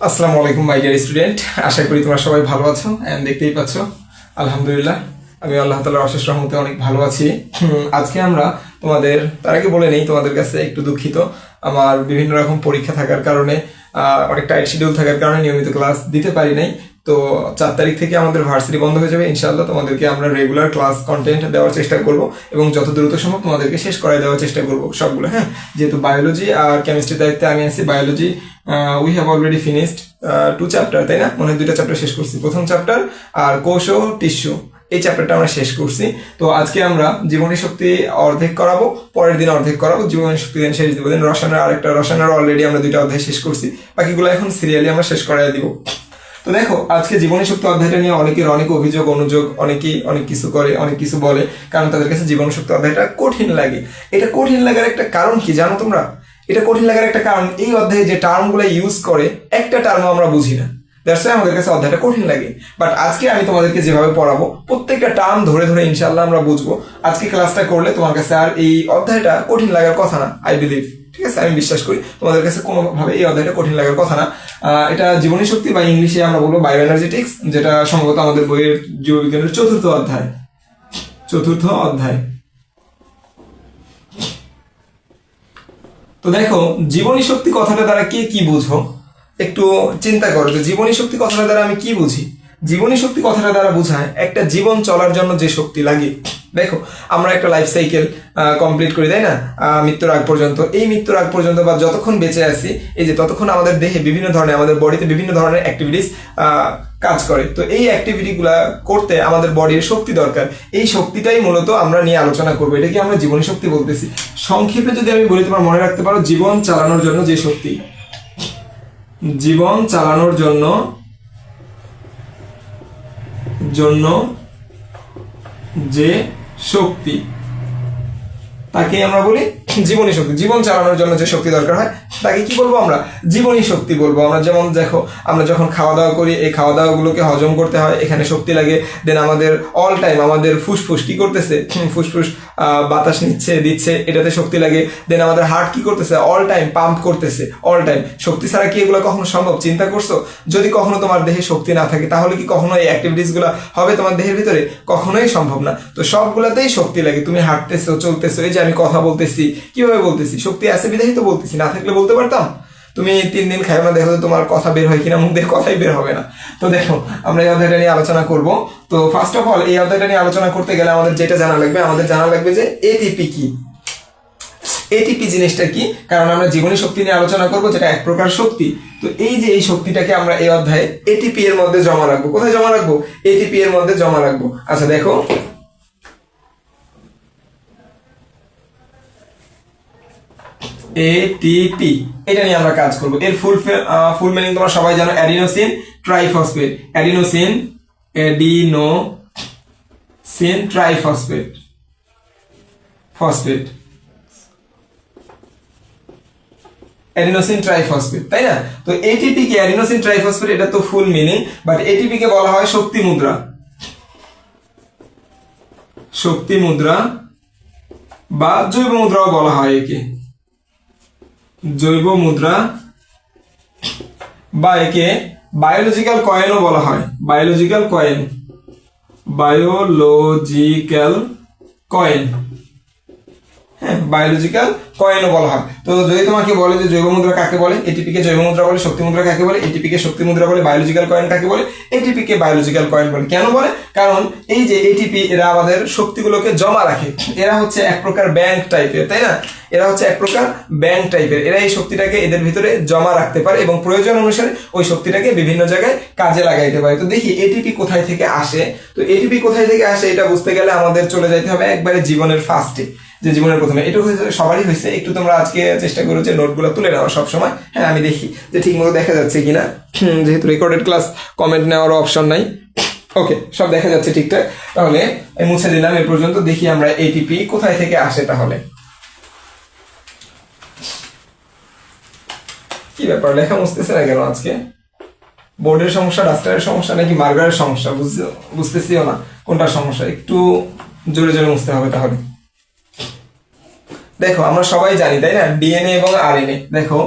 আসসালামু আলাইকুম my dear student, আশা করি তোমরা সবাই ভালো আছো। এন্ড দেখতেই পাচ্ছ আলহামদুলিল্লাহ আমি আল্লাহ তাআলার অশেষ রহমতে অনেক ভালো আছি। আজকে আমরা তোমাদের তার আগে বলে নেই, তোমাদের কাছে একটু দুঃখিত, আমার বিভিন্ন রকম পরীক্ষা থাকার কারণে অনেক টাইট শিডিউল থাকার কারণে নিয়মিত ক্লাস দিতে পারি নাই। তো 4 তারিখ থেকে আমাদের ভার্সিটি বন্ধ হয়ে যাবে ইনশাআল্লাহ। তোমাদেরকে আমরা রেগুলার ক্লাস কন্টেন্ট দেওয়ার চেষ্টা করব এবং যত দ্রুত সম্ভব তোমাদেরকে শেষ করাই দেওয়ার চেষ্টা করব সবগুলো। হ্যাঁ, যেহেতু বায়োলজি আর কেমিস্ট্রির দায়িত্বে আমি আছি। Biology we have already finished 2 chapter, তাই না? মনে হয় 2টা চ্যাপ্টার শেষ করছি, প্রথম চ্যাপ্টার আর কোষ ও টিস্যু, এই চ্যাপ্টারটা আমরা শেষ করছি। তো আজকে আমরা জীবনী শক্তি অর্ধেক করাবো, পরের দিন অর্ধেক করাবো, জীবনী শক্তি দিন শেষ দিব, দিন রসায়নের আরেকটা, রসায়নের অলরেডি আমরা 2টা অধ্যায় শেষ করছি, বাকিগুলো এখন সিরিয়ালি আমরা শেষ করাই দিব। তো দেখো, আজকে জীবনী শক্তি অধ্যায়টা নিয়ে অনেকের অনেক অভিযোগ অনুযোগ, অনেকেই অনেক কিছু করে, অনেক কিছু বলে, কারণ তাদের কাছে জীবনী শক্তি অধ্যায়টা কঠিন লাগে। এটা কঠিন লাগার একটা কারণ কি জানো তোমরা? এটা কঠিন লাগার একটা কারণ, এই অধ্যায়ে যে টার্মগুলো ইউজ করে একটা টার্মও আমরা বুঝি না, দ্যাটস ওয়াই আমাদের কাছে অধ্যায়টা কঠিন লাগে। বাট আজকে আমি তোমাদেরকে যেভাবে পড়াবো প্রত্যেকটা টার্ম ধরে ধরে ইনশাআল্লাহ আমরা বুঝবো। আজকে ক্লাসটা করলে তোমার কাছে আর এই অধ্যায়টা কঠিন লাগার কথা না, আই বিলিভ। ঠিক আছে, আমি বিশ্বাস করি তোমাদের কাছে কোনোভাবে এই অধ্যায়টা কঠিন লাগার কথা না। এটা জীবনী শক্তি বা ইংলিশে আমরা বলবো বায়ো এনার্জেটিক্স, যেটা সম্ভবত আমাদের বইয়ের জীববিজ্ঞানের চতুর্থ অধ্যায়। তো দেখো, জীবনী শক্তি কথাটা দ্বারা কে কি বুঝো একটু চিন্তা করো। তো জীবনী শক্তি কথাটা দ্বারা আমি কি বুঝি? জীবনী শক্তি কথাটা দ্বারা বোঝায় একটা জীবন চলার জন্য যে শক্তি লাগে। দেখো, আমরা একটা লাইফ সাইকেল কমপ্লিট করি, তাই না? মৃত্যুর আগ পর্যন্ত, এই মৃত্যুর আগ পর্যন্ত বা যতক্ষণ বেঁচে আছি, এই যে ততক্ষণ আমাদের দেহে বিভিন্ন ধরনের, আমাদের বডিতে বিভিন্ন ধরনের অ্যাক্টিভিটিস কাজ করে। তো এই অ্যাক্টিভিটিগুলা করতে আমাদের বডির শক্তি দরকার। এই শক্তিটাই মূলত আমরা নিয়ে আলোচনা করবো, এটাকে আমরা জীবনী শক্তি বলতেছি। সংক্ষেপে যদি আমি বলি, তোমার মনে রাখতে পারো, জীবন চালানোর জন্য যে শক্তি, জীবন চালানোর জন্য যে শক্তি, তাকে আমরা বলি জীবনী শক্তি। জীবন চালানোর জন্য যে শক্তি দরকার হয় তাকে কি বলবো আমরা? জীবনী শক্তি বলবো আমরা। যেমন দেখো, আমরা যখন খাওয়া দাওয়া করি, এই খাওয়া দাওয়াগুলোকে হজম করতে হয়, এখানে শক্তি লাগে। দেন আমাদের অল টাইম আমাদের ফুসফুস কি করতেছে? ফুসফুস বাতাস নিচ্ছে দিচ্ছে, এটাতে শক্তি লাগে। দেন আমাদের হার্ট কি করতেছে? অল টাইম পাম্প করতেছে, অল টাইম। শক্তি ছাড়া কি এগুলো কখনো সম্ভব? চিন্তা করছো? যদি কখনো তোমার দেহে শক্তি না থাকে, তাহলে কি কখনো এই অ্যাক্টিভিটিস গুলো হবে তোমার দেহের ভিতরে? কখনোই সম্ভব না। তো সবগুলাতেই শক্তি লাগে। তুমি হাঁটতেছো, চলতেছো, এই যে আমি কথা বলতেছি, কিভাবে বলতেছি? শক্তি আছে বিধাই তো বলতেছি, না থাকলে বলতে পারতাম? তুমি 3 দিন খাইও না, দেখো তোমার কথা বের হয় কিনা, মুখ দিয়ে কথাই বের হবে না। তো দেখো, আমরা এই অধ্যায়টা নিয়ে আলোচনা করব। তো ফার্স্ট অফ অল, এই অধ্যায়টা নিয়ে আলোচনা করতে গেলে আমাদের যেটা জানা লাগবে, আমাদের জানা লাগবে যে এটিপি কি, এটিপি জিনিসটা কি। কারণ আমরা জীবনী শক্তি নিয়ে আলোচনা করব, যেটা এক প্রকার শক্তি। তো এই যে এই শক্তিটাকে আমরা এই অধ্যায়ে এটিপি এর মধ্যে জমা রাখবো। কোথায় জমা রাখবো? এটিপি এর মধ্যে জমা রাখবো। আচ্ছা দেখো, এটিপি, এটা নিয়ে আমরা কাজ করব। এর ফুল মিনিং তোমরা সবাই জানো, adenosine triphosphate. Adenosine triphosphate, adenosine triphosphate, তাই না? তো এটিপি কে, অ্যাডিনোসিন ট্রাইফসফেট, এটা তো ফুল মিনিং। বাট এটিপি কে বলা হয় শক্তি মুদ্রা, বা জৈব মুদ্রাও বলা হয় একে, জৈব মুদ্রা, বা একে বায়োলজিক্যাল কয়েনও বলা হয়। বায়োলজিক্যাল কয়েন, হ্যাঁ, বায়োলজিক্যাল কয়েনও বলা হয়। তো যদি তোমাকে বলে যে জৈব মুদ্রা কাকে বলে, এটিপি কে জৈব মুদ্রা বলে, শক্তি মুদ্রা কাকে বলে, এটিপি কে শক্তি মুদ্রা বলে, বায়োলজিক্যাল কয়েন কাকে বলে, এটিপি কে বায়োলজিক্যাল কয়েন বলে। কেন বলে? কারণ এই যে এটিপি, এরা আমাদের শক্তিগুলোকে জমা রাখে। এরা হচ্ছে এক প্রকার ব্যাংক টাইপের, তাই না? এরা হচ্ছে এক প্রকার ব্যাংক টাইপের। এরা এই শক্তিটাকে এদের ভিতরে জমা রাখতে পারে এবং প্রয়োজন অনুসারে ওই শক্তিটাকে বিভিন্ন জায়গায় কাজে লাগাইতে পারে। তো দেখি এটিপি কোথায় থেকে আসে। তো এটিপি কোথায় থেকে আসে এটা বুঝতে গেলে আমাদের চলে যেতে হবে একবারে জীবনের ফার্স্টে, যে জীবনের প্রথমে। এটা সবারই হয়েছে। একটু তোমরা আজকে চেষ্টা করো যে নোটগুলো তুলে নেওয়া সবসময়। হ্যাঁ, আমি দেখি যে ঠিক মতো দেখা যাচ্ছে কিনা, যেহেতু রেকর্ডেড ক্লাস কমেন্ট নেওয়ারও অপশন নাই। ওকে, সব দেখা যাচ্ছে ঠিকঠাক। তাহলে আমি মুছে দিলাম এ পর্যন্ত। দেখি আমরা এটিপি কোথায় থেকে আসে। তাহলে কি ব্যাপার, লেখা মুছতেছে না কেন আজকে? বোর্ডের সমস্যা, ডাস্টারের সমস্যা, নাকি মার্কারের সমস্যা? বুঝতেছিও না কোনটা সমস্যা। একটু জোরে জোরে মুছতে হবে তাহলে। দেখো, আমরা সবাই জানি, তাই না, ডিএনএ এবং আরএনএ। দেখো,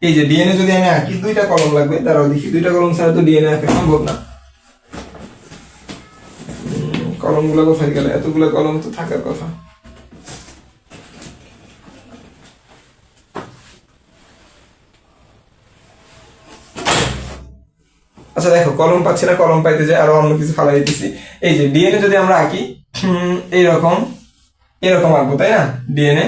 এই যে ডিএনএ যদি আমি আঁকি, দুইটা কলম লাগবে, দাঁড়াও দেখি, দুইটা কলম ছাড়া তো ডিএনএ আঁকা সম্ভব না। কলমগুলো কোথায় গেল? এতগুলো কলম তো থাকার কথা। আচ্ছা দেখো, কলম পাচ্ছি না, কলম পাইতে যায় আরো অন্য কিছু ফালাই দিতেছি। এই যে ডিএনএ যদি আমরা আঁকি এইরকম এরকম আঁকবো, তাই না? ডিএনএ,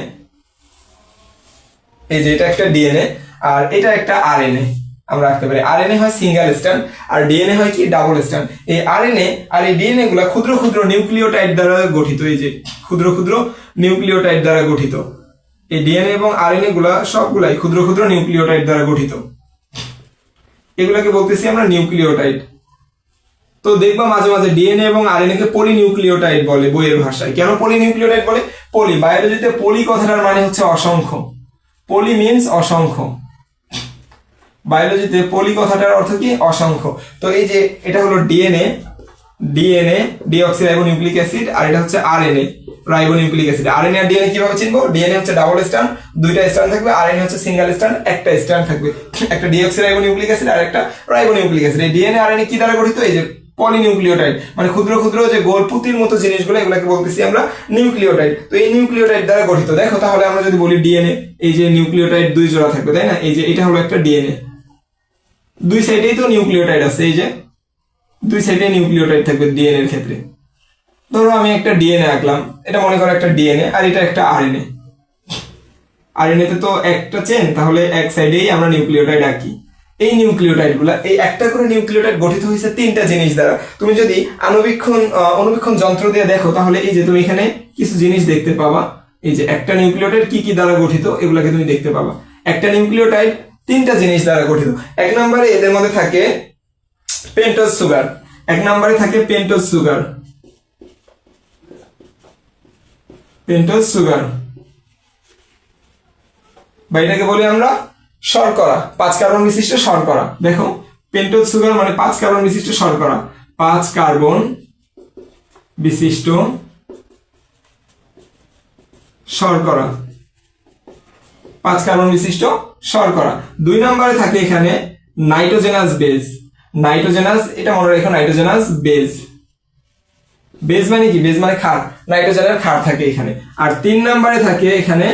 এই যে এটা একটা ডিএনএ আর এটা একটা আরএনএ আমরা আঁকতে পারি। আরএনএ হয় সিঙ্গেল স্ট্র্যান্ড আর ডিএনএ হয় কি ডাবল স্ট্র্যান্ড। এই আরএনএ আর এই ডিএনএ গুলা ক্ষুদ্র ক্ষুদ্র নিউক্লিওটাইড দ্বারা গঠিত। এই যে ক্ষুদ্র ক্ষুদ্র নিউক্লিওটাইড দ্বারা গঠিত। এই ডিএনএ এবং আরএনএ গুলা সবগুলাই ক্ষুদ্র ক্ষুদ্র নিউক্লিওটাইড দ্বারা গঠিত। এগুলাকে বলতেছি আমরা নিউক্লিওটাইড। তো দেখবা মাঝে মাঝে ডিএনএ এবং আরএনএ কে পলিনিউক্লিওটাইড বলে বইয়ের ভাষায়। কেন পলিনিউক্লিওটাইড বলে? পলি, বায়োলজিতে পলি কথাটার মানে হচ্ছে অসংখ্য। পলি মিন্স অসংখ্য। বায়োলজিতে পলি কথাটার অর্থ কি? অসংখ্য। তো এই যে এটা হলো ডিএনএ, ডিএনএ ডিঅক্সিরাইবোনিউক্লিক অ্যাসিড, আর এটা হচ্ছে আরএনএ রাইবোনিউক্লিক অ্যাসিড। আরএনএ আর ডিএনএ কিভাবে চিনবো? ডিএনএ হচ্ছে ডাবল স্ট্র্যান্ড, দুইটা স্ট্র্যান্ড থাকবে, আরএনএ হচ্ছে সিঙ্গেল স্ট্র্যান্ড, একটা স্ট্র্যান্ড থাকবে, একটা ডিঅক্সিরাইবোনিউক্লিক অ্যাসিড আর একটা রাইবোনিউক্লিক অ্যাসিড। এই ডিএনএ আরএনএ কি দ্বারা গঠিত? এই যে পলিনিউক্লিওটাইড, মানে ক্ষুদ্র ক্ষুদ্র যে গোল পুঁতির মতো জিনিসগুলো, এগুলোকে বলতেছি আমরা নিউক্লিওটাইড। তো এই নিউক্লিওটাইড দ্বারা গঠিত। দেখো তাহলে আমরা যদি বলি ডিএনএ, এই যে নিউক্লিওটাইড দুই জোড়া থাকবে, তাই না? এই যে এটা হলো একটা ডিএনএ, দুই সাইডেই তো নিউক্লিওটাইড আছে, এই যে দুই সাইডে নিউক্লিওটাইড থাকবে ডিএনএ এর ক্ষেত্রে। ধরো আমি একটা ডিএনএ আঁকলাম, এটা মনে করো একটা ডিএনএ আর এটা একটা আরএনএ। আরএনএ তে তো একটা চেন, তাহলে এক সাইডেই আমরা নিউক্লিওটাইড আঁকি। এই নিউক্লিওটাইড গুলা, এই একটা করে নিউক্লিওটাইড গঠিত হয়েছে তিনটা জিনিস দ্বারা। তুমি যদি অনুবীক্ষণ যন্ত্র দিয়ে দেখো, তাহলে এই যে তুমি এখানে কিছু জিনিস দেখতে পাবা। এই যে একটা নিউক্লিওটাইড কি কি দ্বারা গঠিত, এগুলাকে তুমি দেখতে পাবা। একটা নিউক্লিওটাইড তিনটা জিনিস দ্বারা গঠিত। এক নম্বরে এদের মধ্যে থাকে পেন্টোজ সুগার, এক নম্বরে থাকে পেন্টোজ সুগার, পেন্টোজ সুগার, বা এটাকে বলি আমরা শর্করা, 5 কার্বন বিশিষ্ট শর্করা। দেখো পেন্টোজ সুগার মানে 5 কার্বন বিশিষ্ট শর্করা, 5 কার্বন বিশিষ্ট শর্করা, 5 কার্বন বিশিষ্ট শর্করা। 2 নম্বরে থাকে এখানে নাইট্রোজেনাস বেজ, নাইট্রোজেনাস, এটা মনে রাখো, নাইট্রোজেনাস বেজ। বেজ মানে কি? বেজ মানে ক্ষার, নাইট্রোজেনের ক্ষার থাকে এখানে। আর 3 নম্বরে থাকে এখানে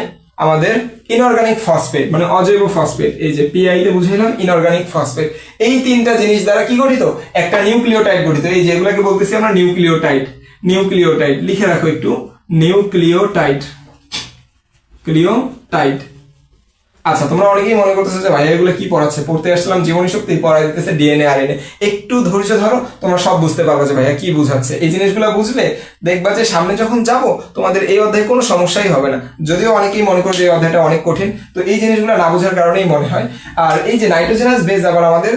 আমাদের ইনঅর্গানিক ফসফেট, মানে অজৈব ফসফেট। এই যে পিআই তে বুঝাইলাম ইনঅর্গানিক ফসফেট। এই তিনটা জিনিস দ্বারা কি গঠিত? একটা নিউক্লিওটাইড গঠিত। এই যেগুলোকে বলতেছি আমরা নিউক্লিওটাইড। নিউক্লিওটাইড লিখে রাখো একটু, নিউক্লিওটাইড, ক্লিওটাইড। আচ্ছা, তোমরা অনেকেই মনে করতেছো যে ভাই এগুলো কি পড়াচ্ছে, পড়তে আসলাম জীবনী শক্তি, পড়াই দিতেছে ডিএনএ আরএনএ। একটু ধৈর্য ধরো, তোমরা সব বুঝতে পারবে যে ভাইয়া কি বুঝাচ্ছে। এই জিনিসগুলো বুঝলে দেখবা যে সামনে যখন যাব তোমাদের এই অধ্যায়ে কোনো সমস্যাই হবে না। যদিও অনেকেই মনে করে যে এই অধ্যায়টা অনেক কঠিন, তো এই জিনিসগুলো না বোঝার কারণেই মনে হয়। আর এই যে নাইট্রোজেনাস বেজ আবার আমাদের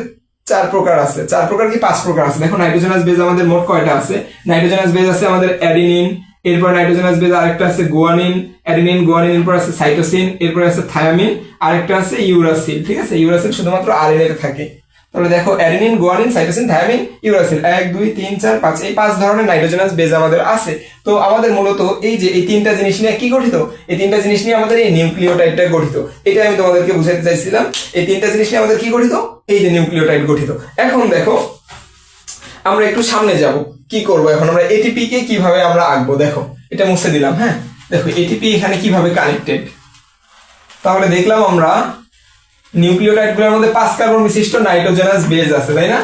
4 প্রকার আছে, 4 প্রকার কি 5 প্রকার আছে। দেখো নাইট্রোজেনাস বেজ আমাদের মোট কয়টা আছে? নাইট্রোজেনাস বেজ আছে আমাদের অ্যাডিনিন, এরপর নাইট্রোজেনাস বেজ আরেকটা আছে গুয়ানিন, অ্যাডিনিন, গুয়ানিন, এরপর আছে সাইটোসিন, এরপর আছে থায়ামিন, আরেকটা আছে ইউরাসিল। ঠিক আছে, ইউরাসিল শুধুমাত্র আরএনএ তে থাকে। তাহলে দেখো adenine, guanine, cytosine, thymine, uracil, 1 2 3 4 5, এই 5 ধরনের নাইট্রোজেনাস বেজ আমাদের আছে। তো আমাদের মূলত এই যে এই তিনটা জিনিস নিয়ে কি গঠিত? এই তিনটা জিনিস নিয়ে আমাদের এই নিউক্লিওটাইডটা গঠিত। এটা আমি তোমাদেরকে বুঝাতে চাইছিলাম। এই তিনটা জিনিস নিয়ে আমাদের কি গঠিত? এই যে নিউক্লিওটাইড গঠিত। এখন দেখো আমরা একটু সামনে যাব, কি করব এখন আমরা এটিপি কে কিভাবে আমরা আঁকবো। দেখো এটা মুছে দিলাম। হ্যাঁ দেখো এটিপি এখানে কিভাবে কানেক্টেড। তাহলে দেখলাম আমরা নিউক্লিওটাইড গুলোর মধ্যে 5 কার্বন বিশিষ্ট নাইট্রোজেনাস বেজ আছে, তাই না?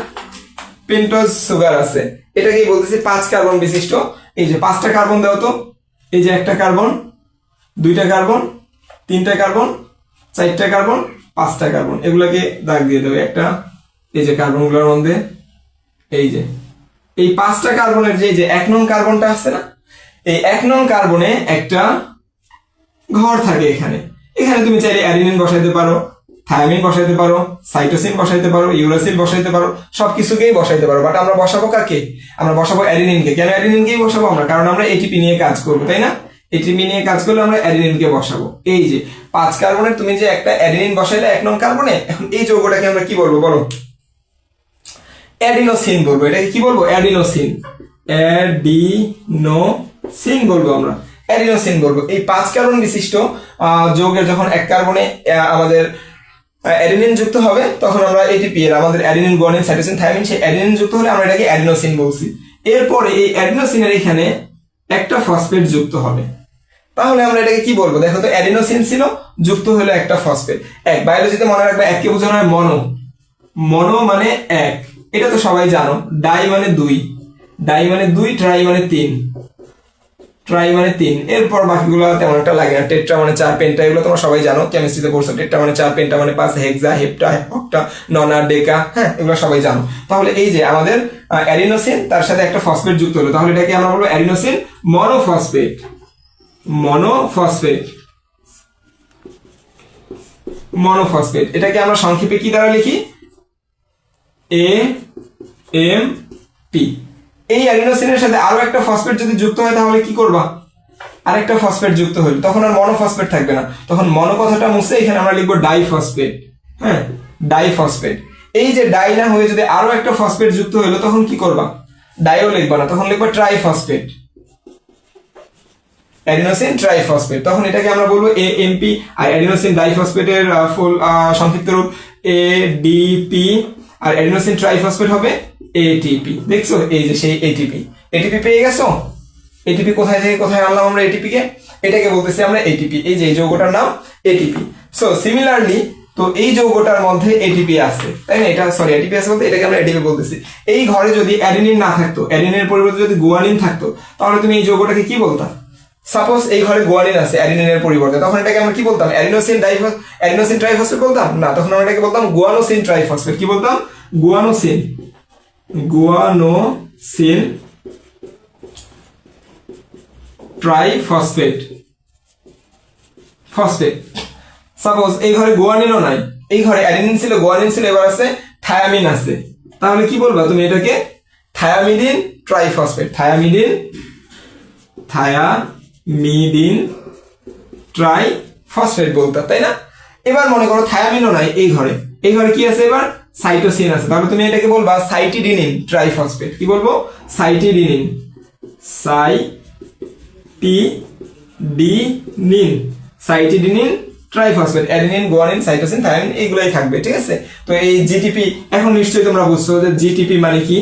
পেন্টোজ সুগার আছে, এটাকেই বলতেছি 5 কার্বন বিশিষ্ট। এই যে 5টা কার্বন দাও তো, এই যে একটা কার্বন, 2টা কার্বন, 3টা কার্বন, 4টা কার্বন, 5টা কার্বন, এগুলাকে দাগ দিয়ে দেবে একটা। এই যে কার্বন গুলোর মধ্যে এই যে এই 5টা কার্বনের যে 1 নং কার্বনটা আছে না, এই 1 নং কার্বনে একটা ঘর থাকে এখানে। এখানে তুমি চাইলে অ্যাডিনিন বসাইতে পারো, থায়ামিন বসাইতে পারো, সাইটোসিন বসাইতে পারো, ইউরাসিল বসাইতে পারো, সবকিছুকেই বসাইতে পারো। বাট আমরা বসাবো কাকে? আমরা বসাবো অ্যাডিনিনকে। কেন অ্যাডিনিনকেই বসাবো আমরা? কারণ আমরা এটিপি নিয়ে কাজ করবো, তাই না? এটিপি নিয়ে কাজ করলে আমরা অ্যাডিনিনকে বসাবো। এই যে 5 কার্বনের তুমি যে একটা অ্যাডিনিন বসাইলে 1 নং কার্বনে, এখন এই যৌগটাকে আমরা কি বলবো বলো? অ্যাডিনোসিন বলবো। এটাকে কি বলবো? অ্যাডিনোসিন, অ্যাডিনোসিন বলবো আমরা, অ্যাডিনোসিন বলবো। এই 5 কার্বন বিশিষ্ট যৌগের যখন 1 কার্বনে আমাদের অ্যাডিনিন যুক্ত হবে তখন আমরা এটিপি এর আমাদের অ্যাডিনিন গুয়ানিন সাইটোসিন থায়ামিন সেই অ্যাডিনিন যুক্ত হলে আমরা এটাকে অ্যাডিনোসিন বলছি। এরপরে এই অ্যাডিনোসিনের এখানে একটা ফসফেট যুক্ত হবে, তাহলে আমরা এটাকে কি বলবো? দেখো তো, অ্যাডিনোসিন ছিল যুক্ত হলো একটা ফসফেট। এক বায়োলজিতে মনে রাখবে এককে বোঝানো হয় মনো, মনো মানে এক, এটা তো সবাই জানো। ডাই মানে দুই, ডাই মানে দুই, ট্রাই মানে তিন, ট্রাই মানে তিন। এরপর বাকিগুলো তেমন একটা লাগে না। টেট্রা মানে চার, পেন্টা এগুলো তোমরা সবাই জানো, কেমিস্ট্রিতে পড়ছো। টেট্রা মানে চার, পেন্টা মানে পাঁচ, হেক্সা, হেপ্টা, অক্টা, ননা, ডেকা, হ্যাঁ এগুলো সবাই জানো। তাহলে এই যে আমাদের অ্যাডিনোসিন তার সাথে একটা ফসফেট যুক্ত হলো, তাহলে এটাকে আমরা বলবো অ্যাডিনোসিন মনোফসফেট, মনোফসফেট, মনোফসফেট। এটাকে আমরা সংক্ষেপে কি দ্বারা লিখি? AMP। এই অ্যাডিনোসিনের সাথে আরো একটা ফসফেট যদি যুক্ত হয় তাহলে কি করবা? আরেকটা ফসফেট যুক্ত হইল, তখন আর মনোফসফেট থাকবে না, তখন মনো কথাটা মুছে এখানে আমরা লিখবো ডাইফসফেট। হ্যাঁ, ডাইফসফেট। এই যে ডাই না হয়ে যদি আরো একটা ফসফেট যুক্ত হইলো তখন কি করবা? ডাইও লিখবা না, তখন লিখবা ট্রাইফসফেট, অ্যাডিনোসিন ট্রাইফসফেট। তখন এটাকে আমরা বলবো AMP। আর অ্যাডিনোসিন ডাইফসফেটের ফুল সংক্ষিপ্ত রূপ ADP, আর অ্যাডিনোসিন ট্রাইফসফেট হবে ATP। দেখছো, এই যে সেই ATP। ATP পেয়ে গেছো? এটিপি কোথায় থেকে কোথায় আনলাম আমরা এটিপি কে? এটাকে বলতেছি আমরা এটিপি। এই যে এই যৌগটার নাম এটিপি। সো সিমিলারলি, তো এই যৌগটার মধ্যে এটিপি আছে, তাই না? এটা সরি, এটিপি আছে বলতে এটাকে আমরা এটিপি বলতেছি। এই ঘরে যদি অ্যাডিনিন না থাকতো, অ্যাডিনিনের পরিবর্তে যদি গুয়ানিন থাকতো, তাহলে তুমি এই যৌগটাকে কি বলতা? সাপোজ এই ঘরে গুয়ানিন আছে অ্যাডিনিনের পরিবর্তে, তখন এটাকে আমরা কি বলতাম? অ্যাডিনোসিন ট্রাইফসফেট বলতাম না, তখন আমরা এটাকে বলতাম গুয়ানোসিন ট্রাইফসফেট। কি বলতাম? Guanosine, guanosine triphosphate, phosphate. Suppose এই ঘরে গুয়ানিনও নাই, এই ঘরে অ্যাডিনিন ছিল, গুয়ানিন ছিল, এবার আছে থায়ামিন আছে, তাহলে কি বলবা তুমি? এটাকে থায়ামিডিন ট্রাইফসফেট, থায়ামিডিন ট্রাইফসফেট বলতা, তাই না? এবার মনে করো থায়ামিনও নাই এই ঘরে, এই ঘরে কি আছে? এবার সাইটোসিন আছে, তাহলে তুমি এটাকে বলবা সাইটিডিনিন ট্রাইফসফেট। কি বলবো? Cytidine, cytidine triphosphate. Adenine, guanine, cytosine, thymine এইগুলাই থাকবে, ঠিক আছে? তো এই জিটিপি এখন নিশ্চয়ই তোমরা বুঝছো যে জিটিপি মানে কি?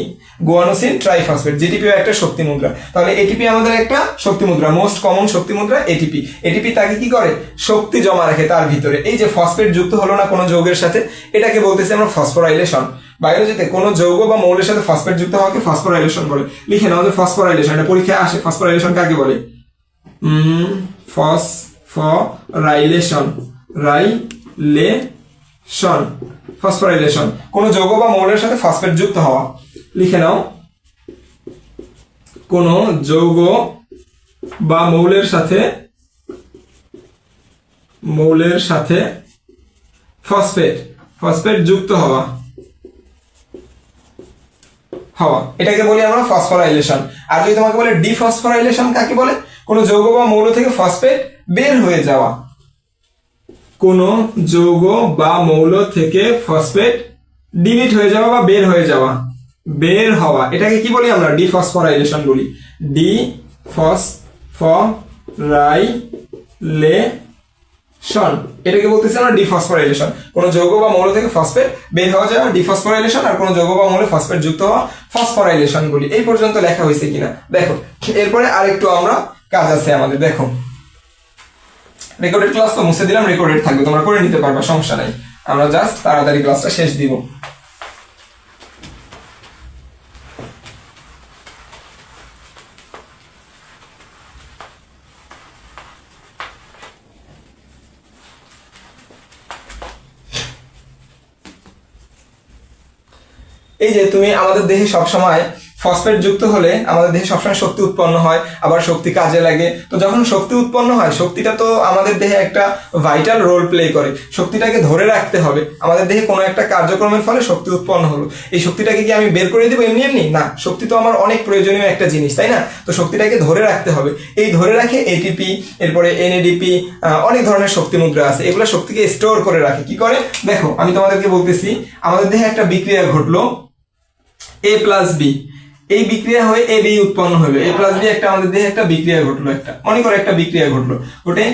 Guanosine triphosphate. জিটিপিও একটা শক্তি মুদ্রা, তাহলে এটিপি আমাদের একটা শক্তি মুদ্রা, মোস্ট কমন শক্তি মুদ্রা এটিপি। এটিপি তাকে কি করে? শক্তি জমা রাখে তার ভিতরে। এই যে ফসফেট যুক্ত হলো না কোনো যৌগের সাথে, এটাকে বলতেছি আমরা ফসফোরাইলেশন। বায়োলজিতে কোনো যৌগ বা মৌলের সাথে ফসফেট যুক্ত হওয়াকে ফসফোরাইলেশন বলে। লিখে নাও যে ফসফোরাইলেশন, এটা পরীক্ষায় আসে। ফসফোরাইলেশন কাকে বলে? ফসফোরাইলেশন, ফসফোরাইলেশন কোন যৌগ বা মৌলের সাথে ফসফেট যুক্ত হওয়া। লিখে নাও, কোন যৌগ বা মৌলের সাথে ফসফেট যুক্ত হওয়া, এটাকে বলি আমরা ফসফোরাইলেশন। আর যদি তোমাকে বলে ডিফসফোরাইলেশন কাকে বলে? কোন যৌগ বা মৌল থেকে ফসফেট বের হয়ে যাওয়া, কোন যৌগ বা মৌল থেকে ফসফেট ডিলিট হয়ে যাওয়া বা বের হয়ে যাওয়া, বের হওয়া, এটাকে কি বলি আমরা? ডিফসফোরাইলেশন বলি। ডিফসফোরাইলেশন, এটাকে বলতেছি আমরা ডিফসফোরাইলেশন। কোন যৌগ বা মৌল থেকে ফসফেট বের হওয়া যাওয়া ডিফসফোরাইলেশন, আর কোন যৌগ বা মৌলে ফসফেট যুক্ত হওয়া ফসফোরাইলেশন বলি। এই পর্যন্ত লেখা হয়েছে কিনা দেখো। এরপরে আরেকটু আমরা কাজ আছে আমাদের। দেখো, রেকর্ডেড ক্লাস তো মুছে দিলাম, রেকর্ডেড থাকবে, তোমরা করে নিতে পারবা, সমস্যা নাই। আমরা জাস্ট তাড়াতাড়ি ক্লাসটা শেষ দিব। এই যে তুমি আমাদের দেহে সবসময় ফসফেট যুক্ত হলে আমাদের দেহে সবসময় শক্তি উৎপন্ন হয়, আবার শক্তি কাজে লাগে। তো যখন শক্তি উৎপন্ন হয়, শক্তিটা তো আমাদের দেহে একটা ভাইটাল রোল প্লে করে। শক্তিটাকে ধরে রাখতে হবে। আমাদের দেহে কোনো একটা কার্যক্রমের ফলে শক্তি উৎপন্ন হলো, এই শক্তিটাকে কি আমি বের করে দিব এমনি এমনি? না, শক্তি তো আমার অনেক প্রয়োজনীয় একটা জিনিস, তাই না? তো শক্তিটাকে ধরে রাখতে হবে। এই ধরে রাখে এটিপি, এরপরে এনএডিপি, অনেক ধরনের শক্তি মুদ্রা আছে, এগুলো শক্তিকে স্টোর করে রাখে। কি করে? দেখো, আমি তোমাদেরকে বলতেছি, আমাদের দেহে একটা বিক্রিয়া ঘটলো A প্লাস বি, এই বিক্রিয়া হয়ে এ বি উৎপন্ন হবে। A প্লাস বি একটা আমাদের দেহে একটা বিক্রিয়া ঘটলো, একটা মনে করো একটা বিক্রিয়া ঘটলো, ওটে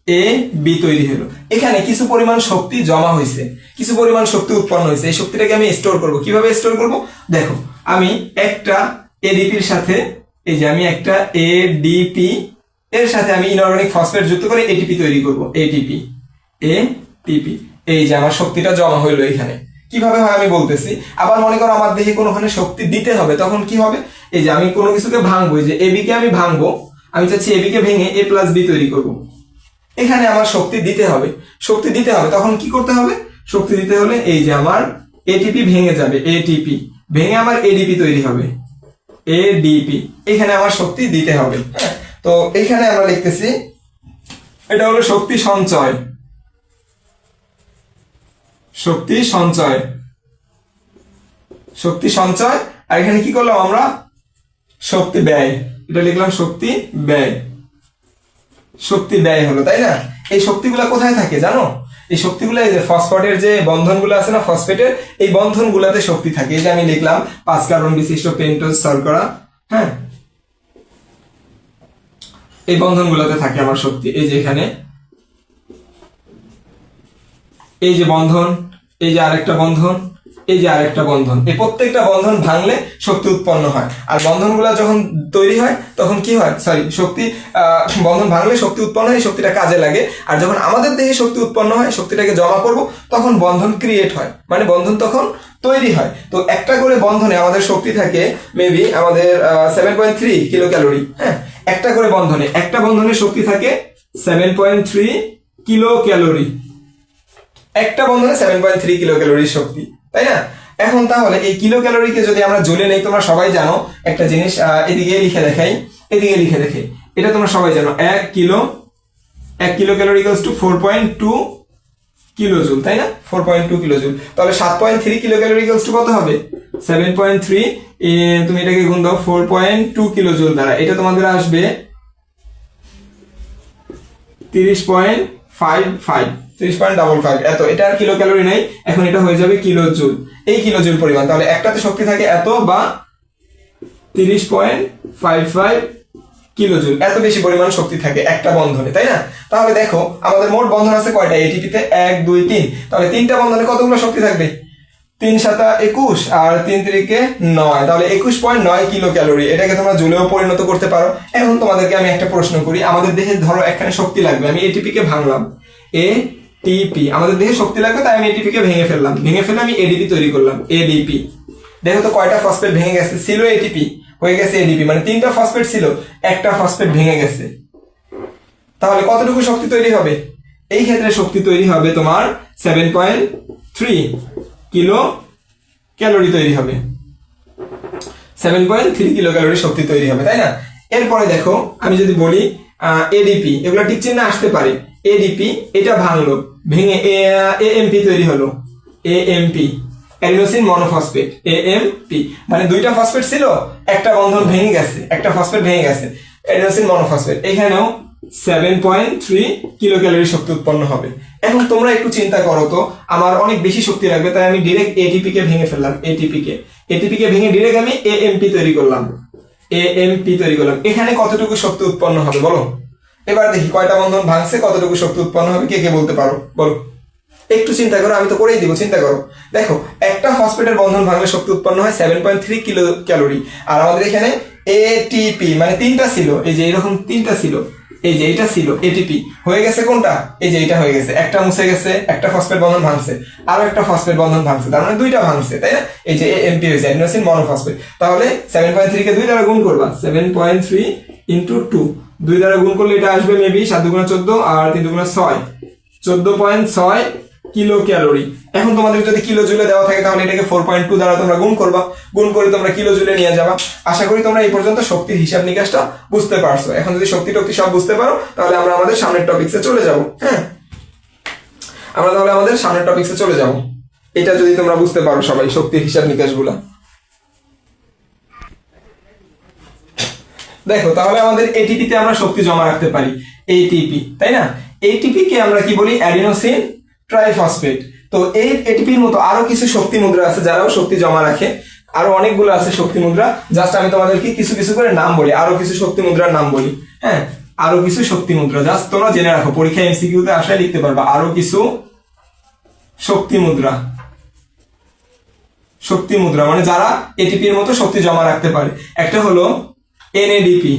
এ বি তৈরি হলো। এখানে কিছু পরিমাণ শক্তি জমা হয়েছে, কিছু পরিমাণ শক্তি উৎপন্ন হয়েছে। এই শক্তিটাকে আমি স্টোর করব। কিভাবে স্টোর করব? দেখো, আমি একটা এডিপির সাথে, এই যে আমি একটা এডিপি এর সাথে আমি ইনঅর্গানিক ফসফেট যুক্ত করে এটিপি তৈরি করব। এটিপি, এটিপি, এই যে আমার শক্তিটা জমা হইলো এখানে। কিভাবে হয় আমি বলতেছি। আবার মনে করো আমার দেহে কোনোখানে শক্তি দিতে হবে, তখন কি হবে? এই যে আমি কোনো কিছুকে ভাঙবো, এই যে এবি কে আমি ভাঙবো, আমি চাচ্ছি এবি কে ভেঙে এ প্লাস বি তৈরি করব। এখানে আমার শক্তি দিতে হবে, শক্তি দিতে হবে, তখন কি করতে হবে? শক্তি দিতে হলে এই যে আমার এটিপি ভেঙে যাবে, এটিপি ভেঙে আমার এডিপি তৈরি হবে, এডিপি। এখানে আমার শক্তি দিতে হবে। হ্যাঁ, তো এখানে আমরা লিখতেছি এটা হলো শক্তি সঞ্চয়, শক্তি সঞ্চয়, শক্তি সঞ্চয়। আর এখানে কি করলাম আমরা? শক্তি ব্যয়, এটা লিখলাম শক্তি ব্যয়, শক্তি ব্যয় হলো, তাই না? এই শক্তিগুলা কোথায় থাকে জানো? এই শক্তিগুলো এই যে ফসফেটের যে বন্ধনগুলো আছে না, ফসফেটের এই বন্ধনগুলোতে শক্তি থাকে। এই যে আমি লিখলাম 5 কার্বন বিশিষ্ট পেন্টোজ শর্করা, হ্যাঁ, এই বন্ধনগুলোতে থাকে আমার শক্তি। এই যে এখানে এই যে বন্ধন, এই যে আরেকটা বন্ধন, এই যে আরেকটা বন্ধন, এই প্রত্যেকটা বন্ধন ভাঙলে শক্তি উৎপন্ন হয়। আর বন্ধনগুলো যখন তৈরি হয় তখন কি হয়? শক্তি বন্ধন ভাঙলে শক্তি উৎপন্ন হয়, শক্তিটা কাজে লাগে। আর যখন আমাদের দেহে শক্তি উৎপন্ন হয়, শক্তিটাকে জমা করব, তখন বন্ধন ক্রিয়েট হয়, মানে বন্ধন তখন তৈরি হয়। তো একটা করে বন্ধনে আমাদের শক্তি থাকে মেবি আমাদের 7.3 কিলো ক্যালোরি। হ্যাঁ, একটা করে বন্ধনে, একটা বন্ধনের শক্তি থাকে 7.3 কিলো ক্যালোরি। একটা বন্ধনে 7.3 কিলো ক্যালোরির শক্তি, তাই না? এখন তাহলে এই কিলো ক্যালোরিকে যদি আমরা জ্বলে নেই, তোমরা সবাই জানো একটা জিনিস, এদিকে লিখে দেখাই, এদিকে লিখে দেখাই, এটা তোমরা সবাই জানো, 1 kilo calorie equals to 4.2 kilo joule, তাই না? 4.2 কিলো জুল। তাহলে 7.3 কিলো ক্যালোরি ইকুয়ালস টু কত হবে? 7.3, তুমি এটাকে গুণ দাও 4.2 কিলো জুল দ্বারা, এটা তোমাদের আসবে 30.55, 30.55 এত। এটা আর কিলো ক্যালোরি নাই, এখন এটা হয়ে যাবে কিলো জুল। এই কিলো জুল পরিমাণ, তাহলে একটাতে শক্তি থাকে এত বা 30.55 কিলো জুল, এত বেশি পরিমাণ শক্তি থাকে একটা বন্ধনে, তাই না? তাহলে দেখো আমাদের মোট বন্ধন আছে কয়টা এটিপিতে? 1 2 3। তাহলে তিনটা বন্ধনে কতগুলো শক্তি থাকবে? 3 7 21 আর 3 3 9, তাহলে 21.9 কিলো ক্যালোরি। এটাকে তোমরা জুলেও পরিণত করতে পারো। এখন তোমাদেরকে আমি একটা প্রশ্ন করি, আমাদের দেহে ধরো একখানে শক্তি লাগবে, আমি এটিপি কে ভাঙলাম, এটিপি আমাদের দেহে শক্তি লাগবে, তাই আমি এটিপি কে ভেঙে ফেললাম, ভেঙে ফেলে আমি এডিপি তৈরি করলাম, এডিপি। দেখো তো কয়টা ফসফেট ভেঙে গেছে? ছিল এটিপি, হয়ে গেছে এডিপি, মানে 3টা ফসফেট ছিল, একটা ফসফেট ভেঙে গেছে। তাহলে কতটুকু শক্তি তৈরি হবে? এই ক্ষেত্রে শক্তি তৈরি হবে তোমার 7.3 কিলো ক্যালোরি তৈরি হবে, 7.3 কিলো ক্যালোরি শক্তি তৈরি হবে, তাই না? এরপরে দেখো আমি যদি বলি এডিপি, এগুলো টিক চিহ্ন আসতে পারে। এডিপি এটা ভাঙলো, ভেঙে এএমপি তৈরি হলো, এএমপি, অ্যাডিনোসিন মনোফসফেট, এএমপি। মানে দুইটা ফসফেট ছিল, একটা বন্ধন ভেঙে গেছে, একটা ফসফেট ভেঙে গেছে, অ্যাডিনোসিন মনোফসফেট। এখানেও 7.3 কিলো ক্যালোরি শক্তি উৎপন্ন হবে। এখন তোমরা একটু চিন্তা করো তো, আমার অনেক বেশি শক্তি লাগবে, তাই আমি ডিরেক্ট এটিপি কে ভেঙে ফেললাম, এটিপি কে ভেঙে ডিরেক্ট আমি এএমপি তৈরি করলাম, এএমপি তৈরি করলাম। এখানে কতটুকু শক্তি উৎপন্ন হবে বলো? এবার দেখি কয়টা বন্ধন ভাঙছে, কতটুকু শক্তি উৎপন্ন হবে, কে কে বলতে পারো বলো? একটু চিন্তা করো, আমি তো করেই দিব, চিন্তা করো। দেখো একটা ফসফেটের বন্ধন ভাঙলে শক্তি উৎপন্ন হয় 7.3 কিলো ক্যালোরি। আর আমাদের এখানে এটিপি মানে 3টা ছিল, এই যে এরকম 3টা ছিল, এই যে এটা ছিল এটিপি, হয়ে গেছে কোনটা? এই যে এটা হয়ে গেছে, একটা মুছে গেছে, একটা ফসফেট বন্ধন ভাঙছে, আরো একটা ফসফেট বন্ধন ভাঙছে, তার মানে দুইটা ভাঙছে, তাই না? এই যে এমপি হয়েছে, অ্যাডিনোসিন মনোফসফেট। তাহলে 7.3 কে 2 দ্বারা গুণ করবা, 7.3 ইন্টু 2, 2 দ্বারা গুণ করলে এটা আসবে মেবি 7 দুগুণে 14 আর 3 দুগুণে 6, 14.6 কিলো ক্যালোরি। এখন তোমাদের যদি কিলো জুলে দেওয়া থাকে, তাহলে এটাকে 4.2 দ্বারা তোমরা গুণ করবা, গুণ করে তোমরা কিলো জুলে নিয়ে যাবা। আশা করি তোমরা এই পর্যন্ত শক্তির হিসাব নিকাশটা বুঝতে পারছো। এখন যদি শক্তি টক্তি সব বুঝতে পারো, তাহলে আমরা আমাদের সামনের টপিকসে চলে যাব। হ্যাঁ, আমরা তাহলে আমাদের সামনের টপিকসে চলে যাব, এটা যদি তোমরা বুঝতে পারো সবাই শক্তির হিসাব নিকাশগুলা। দেখো তাহলে আমাদের এটিপিতে আমরা শক্তি জমা রাখতে পারি, এটিপি, তাই না? এটিপি কে আমরা কি বলি? Adenosine triphosphate. তো এই এটিপির মতো আরো কিছু শক্তি মুদ্রা আছে যারাও শক্তি জমা রাখে, আরো অনেকগুলো আছে শক্তি মুদ্রা। জাস্ট আমি তোমাদেরকে কিছু কিছু করে নাম বলি, আরো কিছু শক্তি মুদ্রার নাম বলি। হ্যাঁ, আরো কিছু শক্তি মুদ্রা। জাস্ট তোমরা জেনে রাখো, পরীক্ষা এমসিকিউতে আসায় লিখতে পারবা আরো কিছু শক্তি মুদ্রা। শক্তি মুদ্রা মানে যারা এটিপির মতো শক্তি জমা রাখতে পারে। একটা হলো এনএডিপি।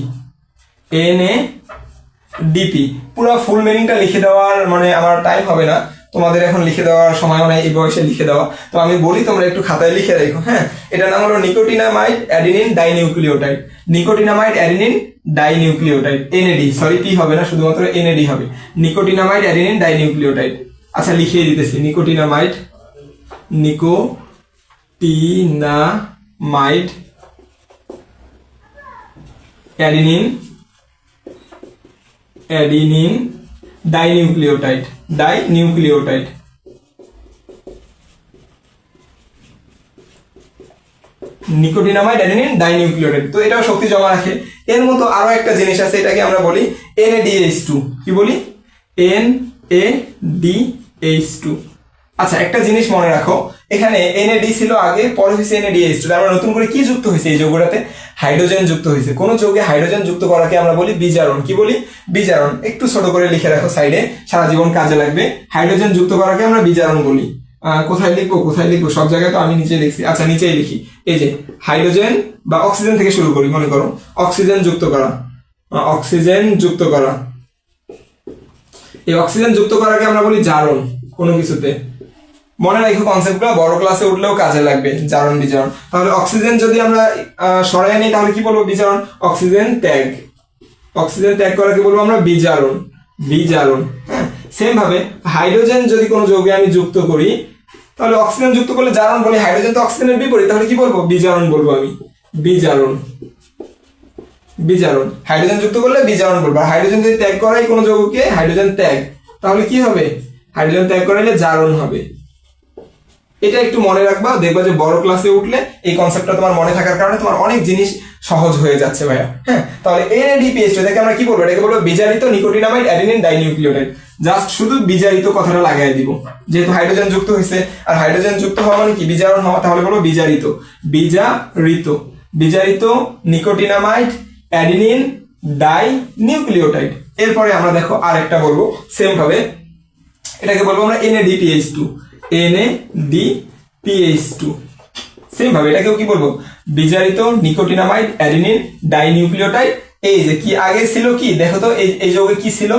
এনএডিপি পুরো ফুল মিনিংটা লিখে দেওয়ার মানে আমার টাইম হবে না, তোমাদের এখন লিখে দেওয়ার সময় নাই এই বয়সে লিখে দেওয়া, তো আমি বলি তোমরা একটু খাতায় লিখে রাখো। হ্যাঁ, এটার নাম হলো nicotinamide adenine dinucleotide. Nicotinamide adenine dinucleotide, NAD, sorry P হবে না, শুধুমাত্র এনএডি হবে, নিকোটিনামাইড অ্যাডিনিন ডাইনিউক্লিওটাইড। আচ্ছা লিখিয়ে দিতেছি, nicotinamide adenine dinucleotide. Nicotinamide adenine dinucleotide, তো এটাও শক্তি জমা রাখে। এর মতো আরো একটা জিনিস আছে, এটাকে আমরা বলি NADH2। কি বলি? NADH2। আচ্ছা একটা জিনিস মনে রাখো, এখানে NAD ছিল আগে, পরে হয়েছে NADH2। আমরা নতুন করে কি যুক্ত হয়েছে এই যৌগটাতে? হাইড্রোজেন যুক্ত হয়েছে। কোন যৌগে হাইড্রোজেন যুক্ত করাকে আমরা বলি বিজারণ। কি বলি? বিজারণ। একটু ছোট করে লিখে রাখো সাইডে, সারা জীবন কাজে লাগবে। হাইড্রোজেন যুক্ত করাকে আমরা বিজারণ বলি। কোথায় লিখবো? সব জায়গায় তো আমি নিচে লিখছি। আচ্ছা নিচেই লিখি, এই যে হাইড্রোজেন বা অক্সিজেন থেকে শুরু করি। মনে করো অক্সিজেন যুক্ত করা, এই অক্সিজেন যুক্ত করাকে আমরা বলি জারণ। কোনো কিছুতে মনে রাখো কনসেপ্টটা, বড় ক্লাসে উঠলেও কাজে লাগবে, জারণ বিজারণ। তাহলে অক্সিজেন যদি আমরা সরাই নিই তাহলে কি বলবো? বিজারণ। অক্সিজেন ত্যাগ করাকে বলবো আমরা বিজারণ। হ্যাঁ, সেম ভাবে হাইড্রোজেন যদি কোনো যৌগে আমি যুক্ত করি তাহলে অক্সিজেন যুক্ত করলে জারণ বলি, হাইড্রোজেন তো অক্সিজেনের বিপরীত, তাহলে কি বলবো? বিজারণ বলবো আমি। বিজারণ। হাইড্রোজেন যুক্ত করলে বিজারণ বলবো। আর হাইড্রোজেন যদি ত্যাগ করাই কোনো যৌগকে, হাইড্রোজেন ত্যাগ, তাহলে কি হবে? হাইড্রোজেন ত্যাগ করাইলে জারণ হবে। এটা একটু মনে রাখবা, দেখবা যে বড় ক্লাসে উঠলে এই কনসেপ্টটা তোমার মনে থাকার কারণে তোমার অনেক জিনিস সহজ হয়ে যাচ্ছে ভাইয়া। হ্যাঁ, তাহলে NADPH এটাকে আমরা কি বলবো? এটাকে বলবো বিজারিত নিকোটিনামাইড অ্যাডিনিন ডাইনিউক্লিওটাইড। জাস্ট শুধু বিজারিত কথাটা লাগাই দিব, যেহেতু হাইড্রোজেন যুক্ত হয়েছে, আর হাইড্রোজেন যুক্ত হওয়া মানে কি? বিজারণ হওয়া, তাহলে বলবো বিজারিত নিকোটিনামাইড অ্যাডিনিন ডাইনিউক্লিওটাইড। এরপরে আমরা দেখো আরেকটা বলবো সেম ভাবে, এটাকে বলবো আমরা NADPH2। সেম ভাবে এটাকেও কি বলবো? বিজারিত নিকোটিনামাইড অ্যাডিনিন ডাইনিউক্লিওটাইড। এই যে কি আগে ছিল, কি দেখো তো এই যৌগে কি ছিল?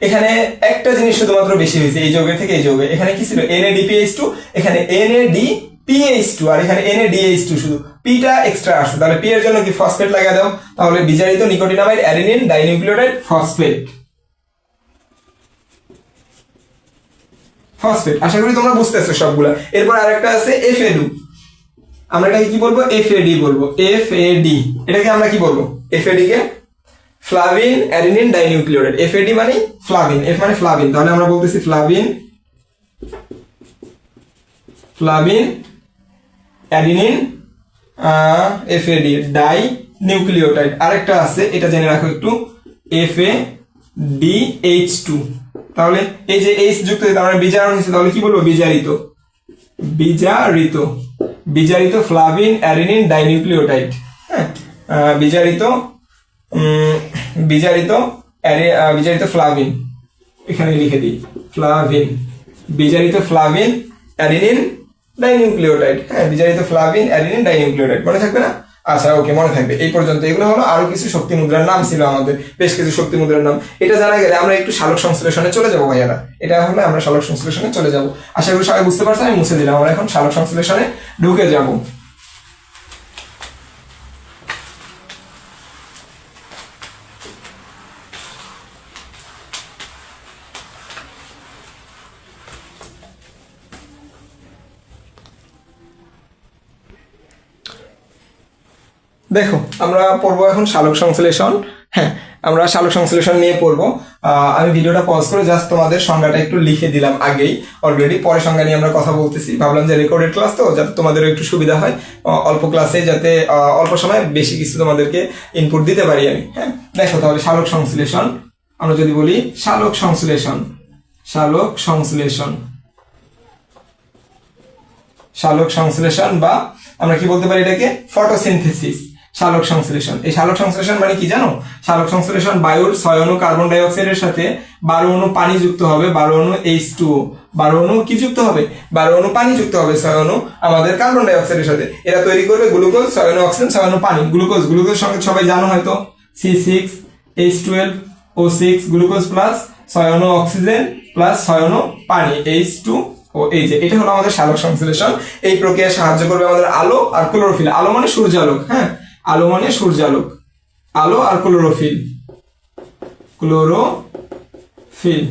এখানে একটা জিনিস শুধুমাত্র বেশি হয়েছে এই যৌগে থেকে এই যৌগে। এখানে কি ছিল? NADPH2, এখানে NADPH2, আর এখানে NADH2, শুধু পিটা এক্সট্রা আসছে। তাহলে পি এর জন্য কি ফসফেট লাগিয়ে দাও, তাহলে বিজারিত নিকোটিনামাইড অ্যাডিনিন ডাইনিউক্লিওটাইড ফসফেট। আশা করি তোমরা বুঝতেছো সবগুলা। এরপর আরেকটা আছে FAD। আমরা এটাকে কি বলবো? FAD বলবো। FAD এটাকে আমরা কি বলবো? FAD কে ফ্লাভিন অ্যাডিনিন ডাইনিউক্লিওটাইড। FAD মানে ফ্লাভিন, F মানে ফ্লাভিন, তাহলে আমরা বলতেছি ফ্লাভিন অ্যাডিনিন FAD ডাইনিউক্লিওটাইড। আরেকটা আছে, এটা জেনে রাখো একটু, FADH2। তাহলে এই যে H যুক্ত হয়েছে, আমরা বিজারণ হয়েছে, তাহলে কি বলবো? বিজারিত ফ্লাভিন অ্যাডিনিন ডাইনিউক্লিওটাইড। হ্যাঁ, বিজারিত ফ্লাভিন, এখানে লিখে দিই বিজারিত ফ্লাভিন অ্যাডিনিন ডাইনিউক্লিওটাইড। হ্যাঁ, বিজারিত ফ্লাভিন অ্যাডিনিন ডাইনিউক্লিওটাইড, মনে থাকবে না? আচ্ছা ওকে, মনে থাকবে। এই পর্যন্ত এগুলো হলো আরো কিছু শক্তি মুদ্রার নাম ছিল আমাদের, বেশ কিছু শক্তি মুদ্রার নাম। এটা জানা গেলে আমরা একটু সালোক সংশ্লেষণে চলে যাবো ভাইয়ারা। এটা হলে আমরা সালোক সংশ্লেষণে চলে যাবো। আশা করি সবাই বুঝতে পারছেন, আমি মুছে দিলাম। আমরা এখন সালোক সংশ্লেষণে ঢুকে যাব। দেখো আমরা পড়বো এখন সালোক সংশ্লেষণ। হ্যাঁ, আমরা সালোক সংশ্লেষণ নিয়ে পড়বো। আমি ভিডিওটা পজ করে জাস্ট তোমাদের সংজ্ঞাটা একটু লিখে দিলাম আগেই অলরেডি, পরে সংজ্ঞা নিয়ে আমরা কথা বলতেছি। ভাবলাম যে রেকর্ডেড ক্লাস তো, যাতে তোমাদেরও একটু সুবিধা হয়, অল্প ক্লাসে যাতে অল্প সময় বেশি কিছু তোমাদেরকে ইনপুট দিতে পারি আমি। হ্যাঁ, দেখো তাহলে সালোক সংশ্লেষণ আমরা যদি বলি, সালোক সংশ্লেষণ বা আমরা কি বলতে পারি এটাকে? ফটোসিনথেসিস। সালোক সংশ্লেষণ। এই সালোক সংশ্লেষণ মানে কি জানো? সালোক সংশ্লেষণ বায়ুর 6 অণু কার্বন ডাই অক্সাইডের সাথে 12 অণু পানি যুক্ত হবে, 12 অণু H2O, 12 অণু কি যুক্ত হবে? 12 অণু পানি যুক্ত হবে 6 অণু আমাদের কার্বন ডাই অক্সাইডের সাথে। এরা তৈরি করবে গ্লুকোজ, 6 অণু অক্সিজেন, 6 অণু পানি। গ্লুকোজ সঙ্গে সবাই জানো হয়তো C6H12O6 গ্লুকোজ প্লাস 6 অণু অক্সিজেন প্লাস 6 অণু পানি H2O। এই যে এটা হলো আমাদের সালোক সংশ্লেষণ। এই প্রক্রিয়ায় সাহায্য করবে আমাদের আলো আর ক্লোরোফিল। আলো মানে সূর্যালোক, হ্যাঁ, আলো মানে সূর্যালোক, আলো আর ক্লোরোফিল, ক্লোরোফিল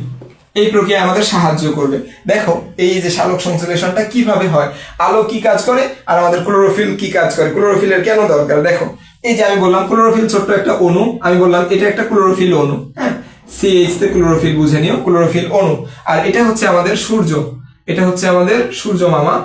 এই প্রক্রিয়ায় আমাদের সাহায্য করবে। দেখো এই যে সালোক সংশ্লেষণটা কিভাবে হয়, আলো কি কাজ করে আর আমাদের ক্লোরোফিল কি কাজ করে, ক্লোরোফিলের কেন দরকার। দেখো এই যে আমি বললাম ক্লোরোফিল ছোট্ট একটা অণু, আমি বললাম এটা একটা ক্লোরোফিল অণু, হ্যাঁ, CH তে ক্লোরোফিল বুঝে নিও, ক্লোরোফিল অণু। আর এটা হচ্ছে আমাদের সূর্য, এটা হচ্ছে আমাদের সূর্য মামা।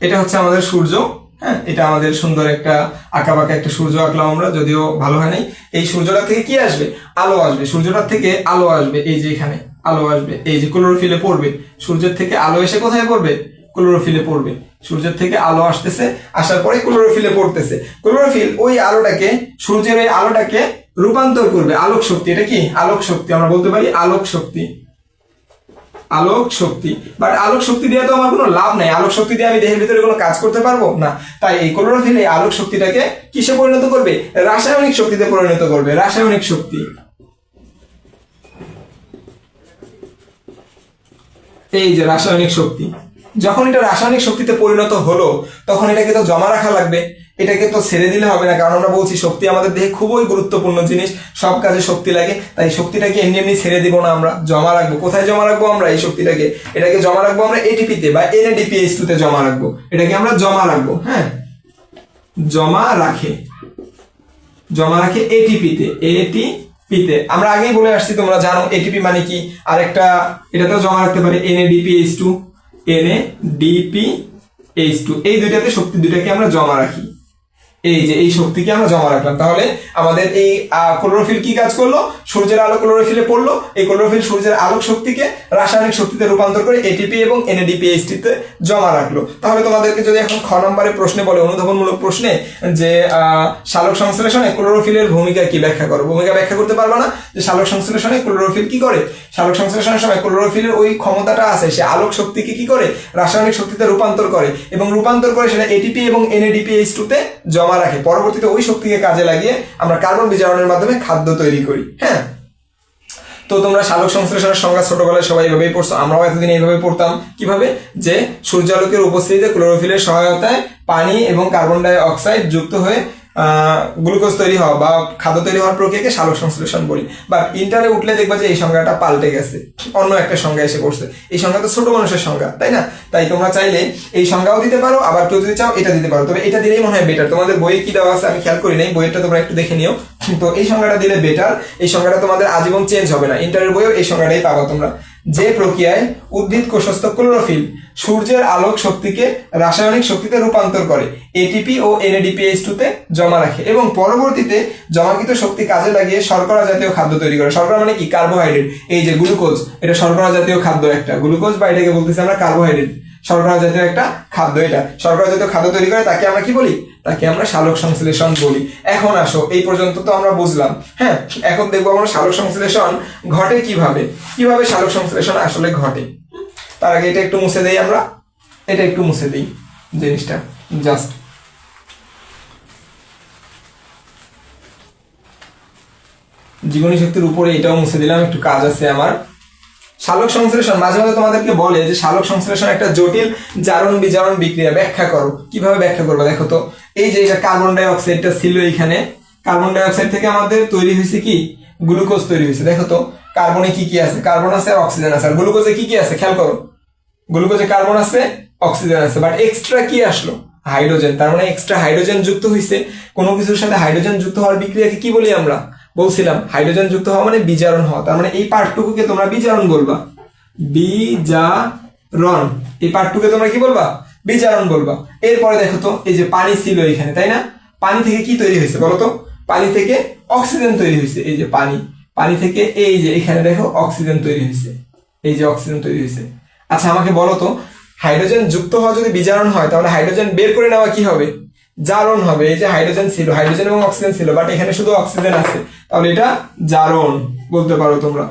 এটা হচ্ছে আমাদের সূর্য, হ্যাঁ, এটা আমাদের সুন্দর একটা আঁকাবাঁকা একটা সূর্য আঁকলাম আমরা, যদিও ভালো হয় নাই। এই সূর্যটা থেকে কি আসবে? আলো আসবে, সূর্যটার থেকে আলো আসবে, এই যে এখানে আলো আসবে, এই যে ক্লোরোফিলে পড়বে। সূর্যের থেকে আলো এসে কোথায় পড়বে? ক্লোরোফিলে পড়বে। সূর্যের থেকে আলো আসতেছে, আসার পরে ক্লোরোফিলে পড়তেছে। ক্লোরোফিল ওই আলোটাকে, সূর্যের ওই আলোটাকে রূপান্তর করবে আলোক শক্তি। এটা কি? আলোক শক্তি, আমরা বলতে পারি আলোক শক্তি, আলোক শক্তি। বাট আলোক শক্তি দিয়ে তো আমার কোনো লাভ নাই, আলোক শক্তি দিয়ে আমি দেহের ভিতরে কোনো কাজ করতে পারবো না। তাই এই ক্লোরোফিল এই আলোক শক্তিটাকে কিসে পরিণত করবে? রাসায়নিক শক্তিতে পরিণত করবে, রাসায়নিক শক্তি। এই যে রাসায়নিক শক্তি, যখন এটা রাসায়নিক শক্তিতে পরিণত হলো তখন এটাকে তো জমা রাখা লাগবে, এটাকে তো ছেড়ে দিলে হবে না। কারণ আমরা বলছি শক্তি আমাদের দেহে খুবই গুরুত্বপূর্ণ জিনিস, সব কাজে শক্তি লাগে। তাই শক্তিটাকে এমনি এমনি ছেড়ে দিব না, আমরা জমা রাখবো। কোথায় জমা রাখবো আমরা এই শক্তিটাকে? এটাকে জমা রাখবো আমরা এটিপিতে বা NADPH2 তে জমা রাখবো। এটাকে আমরা জমা রাখবো, হ্যাঁ, জমা রাখে এটিপিতে, এটিপিতে। আমরা আগেই বলে আসছি, তোমরা জানো এটিপি মানে কি। আর একটা এটাতেও জমা রাখতে পারে NADPH2, NADPH2 এই দুইটাতে শক্তি দুইটাকে আমরা জমা রাখি। এই যে এই শক্তিকে আমরা জমা রাখলাম। তাহলে আমাদের এই ক্লোরোফিল কি কাজ করলো? সূর্যের আলো ক্লোরোফিলে পড়লো, এই ক্লোরোফিল সূর্যের আলোক শক্তিকে রাসায়নিক শক্তিতে রূপান্তর করে এটিপি এবং NADPH2 তে জমা রাখলো। তাহলে তোমাদেরকে যদি এখন খ নম্বরে প্রশ্নে বলে, অনুধাবনমূলক প্রশ্নে, যে সালোক সংশ্লেষণে ক্লোরোফিলের ভূমিকা কি ব্যাখ্যা করো, ভূমিকা ব্যাখ্যা করতে পারবা না যে সালোক সংশ্লেষণে ক্লোরোফিল কি করে। সালোক সংশ্লেষণের সময় ক্লোরোফিলের ওই ক্ষমতাটা আছে, সে আলোক শক্তিকে কি করে? রাসায়নিক শক্তিতে রূপান্তর করে, এবং রূপান্তর করে সেটা এটিপি এবং NADPH2 তে জমা রাখে। পরবর্তীতে ওই শক্তিকে কাজে লাগিয়ে আমরা কার্বন বিজারণের মাধ্যমে খাদ্য তৈরি করি, হ্যাঁ। তো তোমরা সালোক সংশ্লেষণের সংজ্ঞা ছোটবেলায় সবাই এইভাবেই পড়ছো, আমরাও এতদিন এইভাবে পড়তাম। কিভাবে? যে সূর্যালোকের উপস্থিতিতে ক্লোরোফিলের সহায়তায় পানি এবং কার্বন ডাই অক্সাইড যুক্ত হয়ে গ্লুকোজ তৈরি হওয়া বা খাদ্য তৈরি হওয়ার প্রক্রিয়াকে সালোক সংশ্লেষণ বলি। বা ইন্টারে উঠলে দেখবা যে এই সংজ্ঞাটা পাল্টে গেছে, অন্য একটা সংজ্ঞা এসে পড়ছে। এই সংজ্ঞা তো ছোট মানুষের সংজ্ঞা, তাই না? তাই তোমরা চাইলে এই সংজ্ঞাও দিতে পারো, আবার কেউ যদি চাও এটা দিতে পারো। তবে এটা দিলেই মনে হয় বেটার। তোমাদের বইয়ে কি দেওয়া আছে আমি খেয়াল করি নাই, বইয়েরটা তোমরা একটু দেখে নিও। তো এই সংজ্ঞাটা দিলে বেটার, এই সংজ্ঞাটা তোমাদের আজীবন চেঞ্জ হবে না, ইন্টারের বইয়েও এই সংজ্ঞাটাই পাবা তোমরা। যে প্রক্রিয়ায় উদ্ভিদ কোষস্থ ক্লোরোফিল সূর্যের আলোক শক্তিকে রাসায়নিক শক্তিতে রূপান্তর করে, এটিপি ও NADPH2 তে জমা রাখে এবং পরবর্তীতে জমাকৃত শক্তি কাজে লাগিয়ে শর্করা জাতীয় খাদ্য তৈরি করে। শর্করা মানে কি? কার্বোহাইড্রেট। এই যে গ্লুকোজ, এটা শর্করা জাতীয় খাদ্য একটা, গ্লুকোজ বা এটাকে বলতেছি আমরা কার্বোহাইড্রেট। শর্করা জাতীয় একটা খাদ্য, এটা শর্করা জাতীয় খাদ্য তৈরি করে, তাকে আমরা কি বলি? তাকে আমরা সালোক সংশ্লেষণ বলি। এখন আসো, এই পর্যন্ত তো আমরা বুঝলাম, হ্যাঁ। এখন দেখবো আমরা সালোক সংশ্লেষণ ঘটে কিভাবে, কিভাবে সালোক সংশ্লেষণ আসলে ঘটে। তার আগে এটা একটু মুছে দেই, আমরা এটা একটু মুছে দিই জিনিসটা, জাস্ট জীবনী শক্তির উপরে এটাও মুছে দিলাম, একটু কাজ আছে আমার। সালোক সংশ্লেষণ মাঝে মাঝে তোমাদেরকে বলে যে সালোক সংশ্লেষণ একটা জটিল জারণ বিজারণ বিক্রিয়া, ব্যাখ্যা করো। কিভাবে ব্যাখ্যা করবে? দেখো তো, এই যে এটা কার্বন ডাই অক্সাইডটা ছিল এখানে, কার্বন ডাই অক্সাইড থেকে আমাদের তৈরি হয়েছে কি? গ্লুকোজ তৈরি হয়েছে। দেখো তো কার্বনে কি কি আছে? কার্বন আছে আর অক্সিজেন আছে। আর গ্লুকোজে কি কি আছে খেয়াল করো, গ্লুকোজে কার্বন আছে, অক্সিজেন আছে, বাট এক্সট্রা কি আসলো? হাইড্রোজেন। তার মানে এক্সট্রা হাইড্রোজেন যুক্ত হয়েছে। কোনো কিছুর সাথে হাইড্রোজেন যুক্ত হওয়ার বিক্রিয়াকে কি বলি আমরা? বলছিলাম হাইড্রোজেন যুক্ত হওয়া মানে বিজারণ হওয়া। তার মানে এই পার্টটুকুকে তোমরা বিজারণ বলবা, বিজারণ। এই পার্টটুকুকে তোমরা কি বলবা? বিজারণ বলবা। এরপরে দেখো তো, এই যে পানি ছিল এখানে, তাই না? পানি থেকে কি তৈরি হয়েছে বলো তো? পানি থেকে অক্সিজেন তৈরি হয়েছে। এই যে পানি, পানি থেকে এই যে এখানে দেখো অক্সিজেন তৈরি হয়েছে, এই যে অক্সিজেন তৈরি হয়েছে। আচ্ছা আমাকে বলো তো, হাইড্রোজেন যুক্ত হওয়া যদি বিজারণ হয় তাহলে হাইড্রোজেন বের করে নেওয়া কি হবে? জারণ হবে। এই যে হাইড্রোজেন ছিল, হাইড্রোজেন এবং অক্সিজেন ছিল, বাট এখানে শুধু অক্সিজেন আছে, তাহলে এটা জারণ বলতে পারো তোমরা।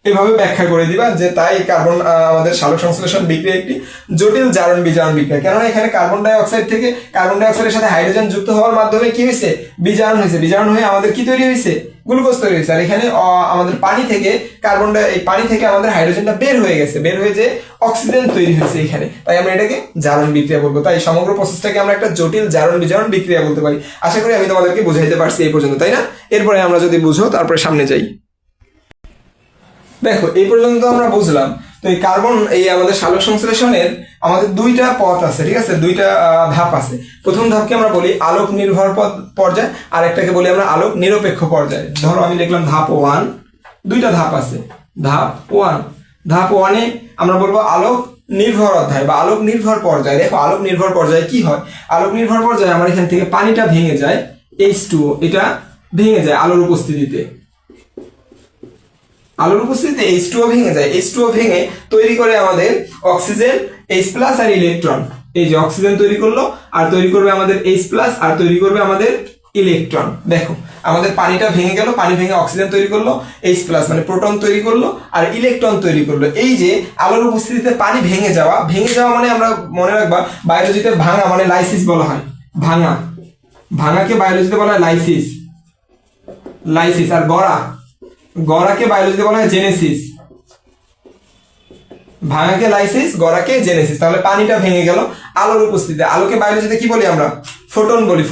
এভাবে ব্যাখ্যা করে দিবা যে তাই কার্বন আমাদের সালোক সংশ্লেষণ বিক্রিয়া একটি জটিল জারণ বিজারণ বিক্রিয়া, কেননা এখানে কার্বন ডাই অক্সাইড থেকে কার্বন ডাই অক্সাইডের সাথে হাইড্রোজেন যুক্ত হওয়ার মাধ্যমে কি হয়েছে? বিজারণ হয়েছে। বিজারণ হয়ে আমাদের কি তৈরি হয়েছে? গ্লুকোজ তৈরি হয়েছে। আর এখানে আমাদের পানি থেকে এই পানি থেকে আমাদের হাইড্রোজেনটা বের হয়ে গেছে, বের হয়ে যে অক্সিজেন তৈরি হয়েছে এখানে, তাই আমরা এটাকে জারণ বিক্রিয়া বলবো। তাই সমগ্র প্রসেসটাকে আমরা একটা জটিল জারণ বিজারণ বিক্রিয়া বলতে পারি। আশা করি আমি তোমাদেরকে বুঝাইতে পারছি এই পর্যন্ত, তাই না? এরপরে আমরা যদি বুঝো তারপরে সামনে যাই। দেখো এই পর্যন্ত আমরা বুঝলাম। তো এই কার্বন এই আমাদের সালোক সংশ্লেষণের আমাদের দুইটা পথ আছে, ঠিক আছে, দুইটা ধাপ আছে। প্রথম ধাপকে আমরা বলি আলোক নির্ভর পর্যায়, আর একটাকে বলি আমরা আলোক নিরপেক্ষ পর্যায়। ধরো আমি লিখলাম ধাপ 1, দুইটা ধাপ আছে। ধাপ 1, ধাপ 1-এ আমরা বলবো আলোক নির্ভর অধ্যায় বা আলোক নির্ভর পর্যায়। দেখো আলোক নির্ভর পর্যায়ে কি হয়? আলোক নির্ভর পর্যায়ে আমার এখান থেকে পানিটা ভেঙে যায়, H2O, এটা ভেঙে যায় আলোর উপস্থিতিতে। আলোর উপস্থিতিতে H2O ভেঙে যায়। H2O ভেঙে তৈরি করে আমাদের অক্সিজেন, H+ আর ইলেকট্রন। এই যে অক্সিজেন তৈরি করলো, আর তৈরি করবে আমাদের H+, আর তৈরি করবে আমাদের ইলেকট্রন। দেখো আমাদের পানিটা ভেঙে গেল, পানি ভেঙে অক্সিজেন তৈরি করলো, H+ মানে প্রোটন তৈরি করলো, আর ইলেকট্রন তৈরি করলো। এই যে আলোর উপস্থিতিতে পানি ভেঙে যাওয়া মানে আমরা মনে রাখবা বায়োলজিতে ভাঙা মানে লাইসিস বলা হয়। ভাঙাকে বায়োলজিতে বলা হয় লাইসিস। আর গড়াকে বায়োলজিতে বলা হয় জেনেসিস। ভাঙাকে লাইসিস, গড়াকে জেনেসিস। তাহলে পানিটা ভেঙে গেল আলোর উপস্থিতিতে। আলোকে বায়োলজিতে কি বলি আমরা? ফোটন বলি,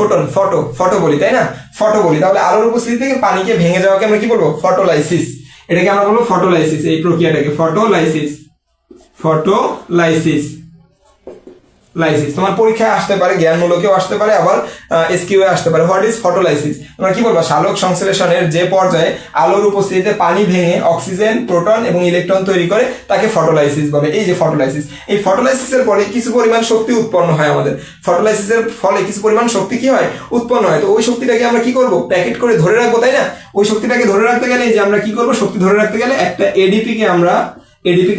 ফটো বলি, তাই না? ফটো বলি। তাহলে আলোর উপস্থিতি থেকে পানিকে ভেঙে যাওয়াকে আমরা কি বলবো? ফটোলাইসিস। এটাকে আমরা বলবো ফটোলাইসিস। এই প্রক্রিয়াটাকে ফটোলাইসিস। তোমার পরীক্ষায় আসতে পারে, জ্ঞানমূলকেও আসতে পারে, আবার এসকিউ এ আসতে পারে। What is photolysis? তোমরা কি বলবা? সালোক সংশ্লেষণের যে পর্যায়ে আলোর উপস্থিতিতে পানি ভেঙে অক্সিজেন, প্রোটন এবং ইলেকট্রন তৈরি করে তাকে ফটোলাইসিস বলে। এই যে ফটোলাইসিস, এই ফটোলাইসিসের পরে কিছু পরিমাণ শক্তি উৎপন্ন হয় আমাদের। ফটোলাইসিসের ফলে কিছু পরিমাণ শক্তি কি হয়? উৎপন্ন হয়। তো ওই শক্তিটাকে আমরা কি করব? প্যাকেট করে ধরে রাখবো, তাই না? ওই শক্তিটাকে ধরে রাখতে গেলে যে আমরা কি করব? শক্তি ধরে রাখতে গেলে একটা এডিপি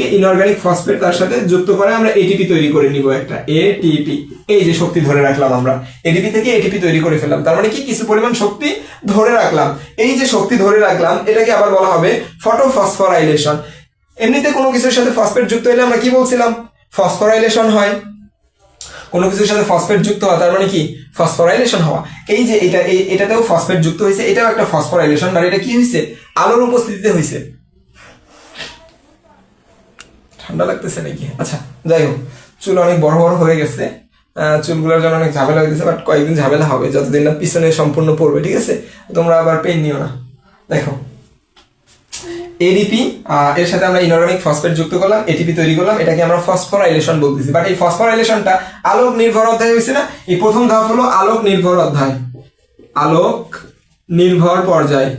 কে ইনঅর্গানিক ফসফেট তার সাথে যুক্ত করে আমরা এটিপি তৈরি করে নিব, একটা এটিপি। এই যে শক্তি ধরে রাখলাম আমরা, এডিপি থেকে এটিপি তৈরি করে ফেললাম। তার মানে কি? কিছু পরিমাণ শক্তি ধরে রাখলাম। এই যে শক্তি ধরে রাখলাম এটাকে আবার বলা হবে ফটোফসফোরাইলেশন। এমনিতে কোনো কিছুর সাথে ফসফেট যুক্ত হলে আমরা কি বলছিলাম? ফসফোরাইলেশন হয়। কোনো কিছুর সাথে ফসফেট যুক্ত হওয়া তার মানে কি? ফসফোরাইলেশন হওয়া। এই যে এটাতেও ফসফেট যুক্ত হয়েছে, এটাও একটা ফসফোরাইলেশন। মানে এটা কি হয়েছে? আলোর উপস্থিতিতে হয়েছে। ঠান্ডা লাগতেছে নাকি? আচ্ছা যাই হোক, চুল অনেক বড় বড় হয়ে গেছে, চুলগুলোর জন্য অনেক ঝামেলা হয়ে গেছে, বাট কয়েকদিন ঝামেলা হবে যতদিন না পিছনে সম্পূর্ণ পড়বে, ঠিক আছে? তোমরা আবার পেন নিও না। দেখো এডিপি, এর সাথে আমরা ইনঅর্গানিক ফসফেট যুক্ত করলাম, এটিপি তৈরি করলাম, এটাকে আমরা ফসফোরাইলেশন বলতেছি। বাট এই ফসফোরাইলেশনটা আলোক নির্ভর অধ্যায় হয়েছে না? এই প্রথম ধাপ হলো আলোক নির্ভর অধ্যায়, আলোক নির্ভর পর্যায়,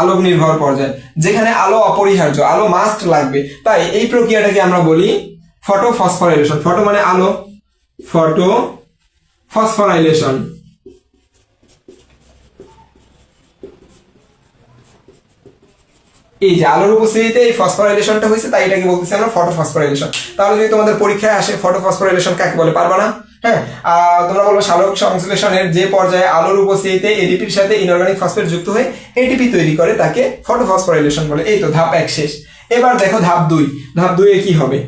আলোক নির্ভর পর্যায়, যেখানে আলো অপরিহার্য, আলো মাস্ট লাগবে। তাই এই প্রক্রিয়াটাকে আমরা বলি ফটোফসফোরাইলেশন। ফটো মানে আলো, ফটোফসফোরাইলেশন। এই যে আলোর উপস্থিতিতে এই ফসফোরাইলেশনটা হয়েছে, তাই এটাকে বলতেছি আমরা ফটোফসফোরাইলেশন। তাহলে যদি তোমাদের পরীক্ষায় আসে ফটোফসফোরাইলেশন কাকে বলে, পারবা না? হ্যাঁ, তোমরা বলবো সালোক সংশ্লেষণের যে পর্যায়ে আলোর উপস্থিতিতে এডিপির সাথে ইনঅর্গানিক ফসফেট যুক্ত হয়ে এটিপি তৈরি করে তাকে ফটোফসফোরাইলেশন বলে। এই তো ধাপ 1 শেষ। এবার দেখো ধাপ 2। ধাপ 2 এ কি হবে?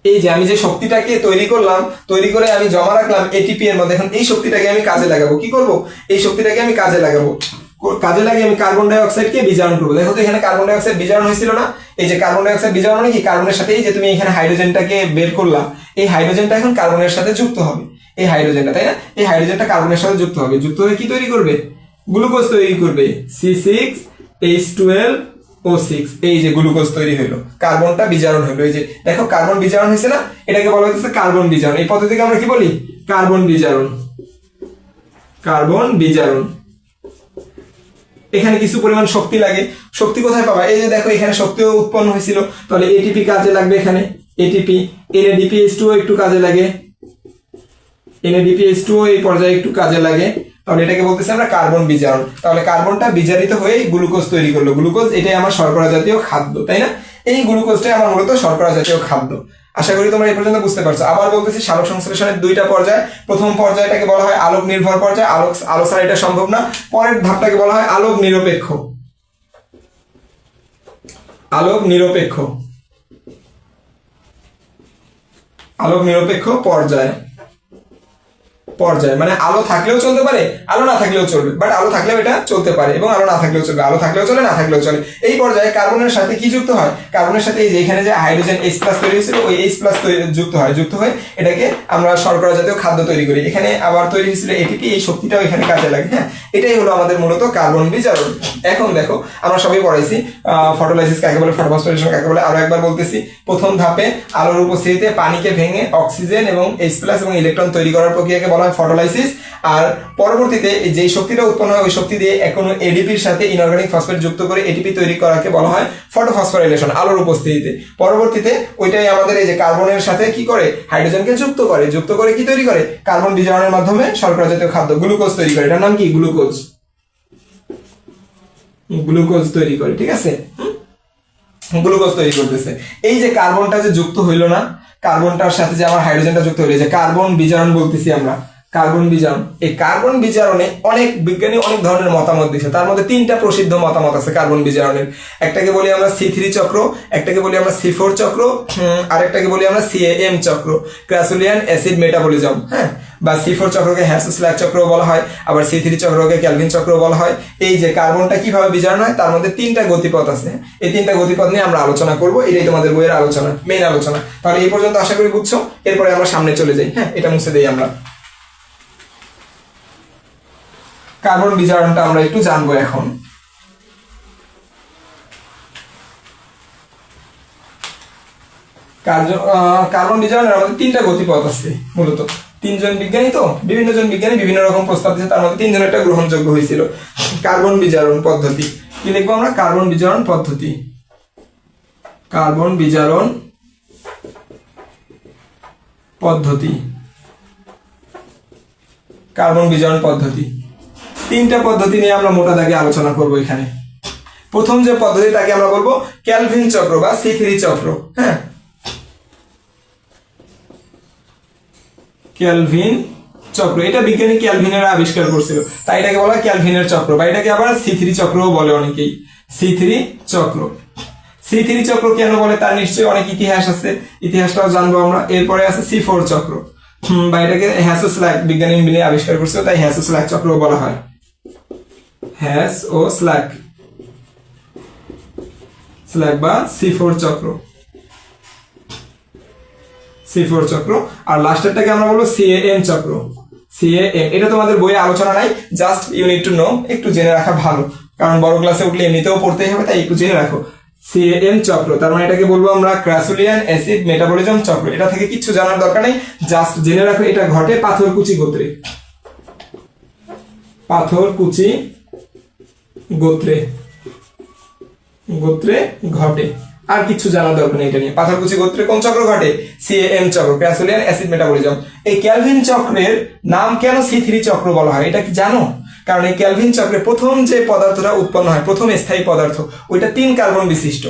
এই যে আমি যে শক্তিটাকে তৈরি করলাম, তৈরি করে আমি জমা রাখলাম এটিপি এর মধ্যে, এখন এই শক্তিটাকে আমি কাজে লাগাবো। কি করব? এই শক্তিটাকে আমি কাজে লাগাবো। কাজে লাগিয়ে আমি কার্বন ডাই অক্সাইডকে বিজারণ করবো। দেখো তো এখানে কার্বন ডাই অক্সাইড বিজারণ হয়েছিল না? এই যে কার্বন ডাই অক্সাইড বিজারণ মানে কি? কার্বনের সাথে এই যে তুমি এখানে হাইড্রোজেনটাকে বের করলা, এই হাইড্রোজেনটা এখন কার্বনের সাথে যুক্ত হবে। এই হাইড্রোজেনটা, তাই না? এই হাইড্রোজেনটা কার্বনের সাথে যুক্ত হবে, যুক্ত হয়ে কি তৈরি করবে? গ্লুকোজ তৈরি করবে, C6H12O6। এই যে গ্লুকোজ তৈরি হলো, কার্বনটা বিজারণ হলো। এই যে দেখো কার্বন বিজারণ হয়েছে না? এটাকে বলা হচ্ছে কার্বন বিজারণ। এই পদ্ধতিকে আমরা কি বলি? কার্বন বিজারণ। এখানে কিছু পরিমাণ শক্তি লাগে। শক্তি কোথায় পাবা? এই যে দেখো এখানে শক্তিও উৎপন্ন হয়েছিল, তাহলে এটিপি কাজে লাগবে। এখানে এটিপি, NADPH2 একটু কাজে লাগে, NADPH2 এই পর্যায়ে একটু কাজে লাগে। তাহলে এটাকে বলতেছি আমরা কার্বন বিজারণ। তাহলে কার্বনটা বিজারিত হয়ে গ্লুকোজ তৈরি করলো। গ্লুকোজ এটাই আমার শর্করা জাতীয় খাদ্য, তাই না? এই গ্লুকোজটাই আমার মূলত শর্করা জাতীয় খাদ্য। আশা করি তোমরা এই পর্যন্ত বুঝতে পারছো। আবার বলতেছি সালোক সংশ্লেষণের দুইটা পর্যায়। প্রথম পর্যায়টাকে বলা হয় আলোক নির্ভর পর্যায়, আলো ছাড়া এটা সম্ভব না। পরের ধাপটাকে বলা হয় আলোক নিরপেক্ষ। আলোক নিরপেক্ষ পর্যায় মানে আলো থাকলেও চলতে পারে, আলো না থাকলেও চলবে, বাট আলো থাকলেও এটা চলতে পারে এবং আলো না থাকলেও চলবে, আলো থাকলেও চলে, না থাকলেও চলে। এই পর্যায়ে কার্বনের সাথে কি যুক্ত হয়? কার্বনের সাথে এই যে এখানে যে হাইড্রোজেন H+ তৈরি হয়েছিল, ওই H+ যুক্ত হয় এটাকে আমরা শর্করা জাতীয় খাদ্য তৈরি করি। এখানে আবার তৈরি হয়েছিল এটিপি, এই শক্তিটাও এখানে কাজে লাগে। হ্যাঁ, এটাই হলো আমাদের মূলত কার্বন বিজারণ। এখন দেখো আমরা সবই পড়াইছি ফটোলাইসিস কাকে বলে, ফটোফসফোরিলেশন কাকে বলে। আরো একবার বলতেছি, প্রথম ধাপে আলোর উপস্থিতিতে পানিকে ভেঙে অক্সিজেন এবং H+ এবং ইলেকট্রন তৈরি করার প্রক্রিয়াকে বলা হয় ফটোলাইসিস। আর পরবর্তীতে যেই শক্তিটা উৎপন্ন হয় ওই শক্তি দিয়ে কোনো এডিপির সাথে ইনঅর্গানিক ফসফেট যুক্ত করে এটিপি তৈরি করাকে বলা হয় ফটোফসফোরাইলেশন আলোর উপস্থিতিতে। পরবর্তীতে ওইটাই আমাদের এই যে কার্বনের সাথে কি করে, হাইড্রোজেনকে যুক্ত করে কি তৈরি করে, কার্বন বিজারণের মাধ্যমে শর্করা জাতীয় খাদ্য গ্লুকোজ তৈরি করে। এটার নাম কি? গ্লুকোজ তৈরি করে। ঠিক আছে, গ্লুকোজ তৈরি করতেছে। এই যে কার্বনটা যে যুক্ত হইলো না, কার্বনটার সাথে যে আমার হাইড্রোজেনটা যুক্ত হইলো, যে কার্বন বিজারণ বলতেছি আমরা, কার্বন বিজারণ। এই কার্বন বিজারণে অনেক বিজ্ঞানী অনেক ধরনের মতামত দিয়েছে। তার মধ্যে 3টা প্রসিদ্ধ মতামত আছে কার্বন বিজারণের। একটাকে বলি আমরা C3 চক্র, একটাকে বলি আমরা C4 চক্র, আরেকটাকে বলি আমরা CAM চক্র, ক্রাসুলিয়ান অ্যাসিড মেটাবলিজম। হ্যাঁ, বা C4 চক্রকে হ্যাসো-স্ল্যাক চক্র বলা হয়, আবার C3 চক্রকে ক্যালভিন চক্র বলা হয়। এই যে কার্বনটা কিভাবে বিজারণ হয় তার মধ্যে 3টা গতিপথ আছে। এই 3টা গতিপথ নিয়ে আমরা আলোচনা করব। এটাই তোমাদের বইয়ের আলোচনা, মেইন আলোচনা। তাহলে এই পর্যন্ত আশা করি বুঝছো। এরপরে আমরা সামনে চলে যাই। হ্যাঁ, এটা মুছে দেই আমরা। কার্বন বিজারণটা আমরা একটু জানবো এখন। কার্বন বিজারণের আমাদের 3টা গতিপথ আছে। মূলত 3জন বিজ্ঞানী, তো বিভিন্ন জন বিজ্ঞানী বিভিন্ন রকম প্রস্তাব দিয়েছে, তার মধ্যে 3জনের একটা গ্রহণযোগ্য হয়েছিল কার্বন বিজারণ পদ্ধতি। কি লিখবো আমরা? কার্বন বিজারণ পদ্ধতি। কার্বন বিজারণ পদ্ধতি, কার্বন বিজারণ পদ্ধতি। 3টা পদ্ধতি নিয়ে আমরা মোটা দাগে আলোচনা করব এখানে। প্রথম যে পদ্ধতি তাকে আমরা বলবো ক্যালভিন চক্র বা C3 চক্র। হ্যাঁ, ক্যালভিন চক্র, এটা বিজ্ঞানী ক্যালভিনের আবিষ্কার করছিল, তাই এটাকে বলা হয় ক্যালভিনের চক্র, বা এটাকে আবার C3 চক্রও বলে অনেকেই। C3 চক্র। C3 চক্র কেন বলে তার নিশ্চয়ই অনেক ইতিহাস আছে, ইতিহাসটাও জানবো আমরা। এরপরে আছে C4 চক্র, বা এটাকে হ্যাসো-স্ল্যাক বিজ্ঞানী মিলে আবিষ্কার করছিল, তাই হ্যাসো-স্ল্যাক চক্রও বলা হয়। হ্যাসো-স্ল্যাক বা C4 চক্র, C4 চক্র। আর লাস্টেরটাকে আমরা বলবো CAM চক্র। CAM, এটা তোমাদের বইয়ে আলোচনা নাই, just you need to know, একটু জেনে রাখা ভালো, কারণ বড় ক্লাসে উঠলে এমনিতেও পড়তেই হবে, তাই একটু জেনে রাখো। CAM চক্র, তার মানে এটাকে বলবো আমরা ক্রাসুলিয়ান অ্যাসিড মেটাবলিজম চক্র। এটা থেকে কিছু জানার দরকার নেই, জাস্ট জেনে রাখো এটা ঘটে পাথরকুচি গোত্রে। পাথরকুচি গোত্রে ঘটে, আর কিছু জানার দরকার নেই এটা নিয়ে। পাথরকুচি গোত্রে কোন চক্র ঘটে? CAM চক্র, ক্রাসুলিয়ান অ্যাসিড মেটাবলিজম। এই ক্যালভিন চক্রের নাম কেন C3 চক্র বলা হয় এটা কি জানো? কারণ এই ক্যালভিন চক্রে প্রথম যে পদার্থটা উৎপন্ন হয়, প্রথম স্থায়ী পদার্থ, ওইটা 3 কার্বন বিশিষ্ট,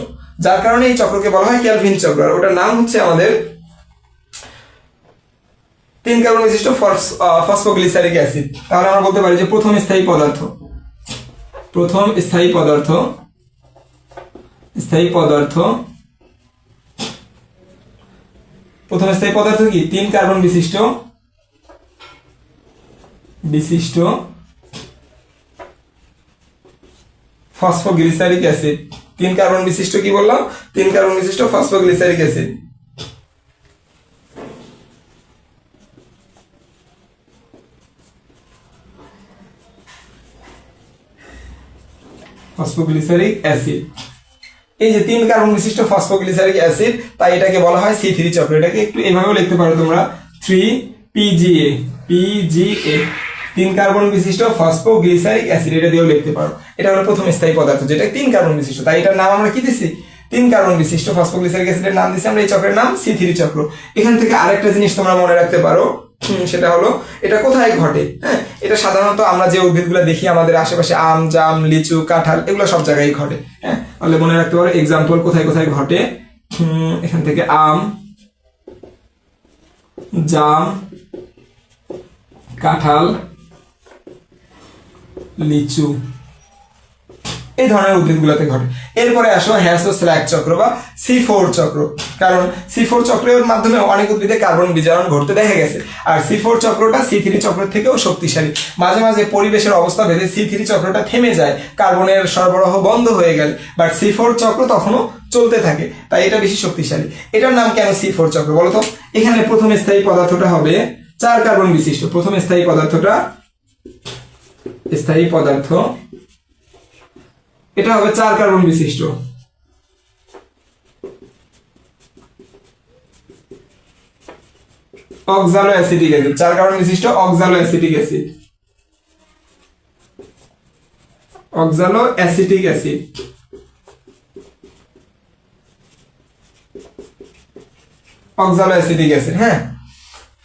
যার কারণে এই চক্রকে বলা হয় ক্যালভিন চক্র। আর ওটার নাম হচ্ছে আমাদের 3 কার্বন বিশিষ্ট ফসফোগ্লিসারিক অ্যাসিড। তাহলে আমরা বলতে পারি যে প্রথম স্থায়ী পদার্থ কি 3 কার্বন বিশিষ্ট ফসফোগ্লিসারিক অ্যাসিড। 3 কার্বন বিশিষ্ট কি বললাম? 3 কার্বন বিশিষ্ট ফসফোগ্লিসারিক অ্যাসিড। ফসফোগ্লিসারিক অ্যাসিড, এই যে 3 কার্বন বিশিষ্ট ফসফোগ্লিসারিক অ্যাসিড, তাই এটাকে বলা হয় C3 চক্র। এটাকে একটু এভাবেও লিখতে পারো তোমরা, 3PGA, 3 কার্বন বিশিষ্ট ফসফোগ্লিসারিক অ্যাসিড, এটা দিয়েও লিখতে পারো। এটা হলো প্রথম স্থায়ী পদার্থ যেটা 3 কার্বন বিশিষ্ট, তাই এটার নাম আমরা কি দিছি? 3 কার্বন বিশিষ্ট ফসফোগ্লিসারিক অ্যাসিডের নাম দিছি আমরা এই চক্রের নাম C3 চক্র। এখান থেকে আরেকটা জিনিস তোমরা মনে রাখতে পারো, সেটা হলো এটা কোথায় ঘটে। হ্যাঁ, এটা এটা সাধারণত আমরা যে উদ্ভিদগুলো দেখি আমাদের আশেপাশে, আম, জাম, লিচু, কাঁঠাল, এগুলো সব জায়গায় ঘটে। হ্যাঁ, তাহলে মনে রাখতে পারো এক্সাম্পল কোথায় কোথায় ঘটে। এখান থেকে আম, জাম, কাঁঠাল, লিচু, এই ধরনের উদ্ভিদগুলোতে ঘটে। এরপরে আসো হ্যাসো স্ল্যাক চক্র বা C4 চক্র। কারণ C4 চক্রের মাধ্যমে অনেক উদ্ভিদে কার্বন বিজারণ ঘটতে দেখা গেছে। আর C4 চক্রটা C3 চক্রের থেকেও শক্তিশালী। মাঝে মাঝে পরিবেশের অবস্থা ভেদে C3 চক্রটা থেমে যায়, কার্বনের সরবরাহ বন্ধ হয়ে গেলে, বাট C4 চক্র তখনও চলতে থাকে, তাই এটা বেশি শক্তিশালী। এটার নাম কেন C4 চক্র বলতো? এখানে প্রথম স্থায়ী পদার্থটা হবে 4 কার্বন বিশিষ্ট। প্রথম স্থায়ী পদার্থটা, স্থায়ী পদার্থ এটা হবে 4 কার্বন বিশিষ্ট। অক্সালো অ্যাসিটিক অ্যাসিড, 4 কার্বন বিশিষ্ট অক্সালো acetic acid. অক্সালো acetic acid. অক্সালো acetic acid. হ্যাঁ,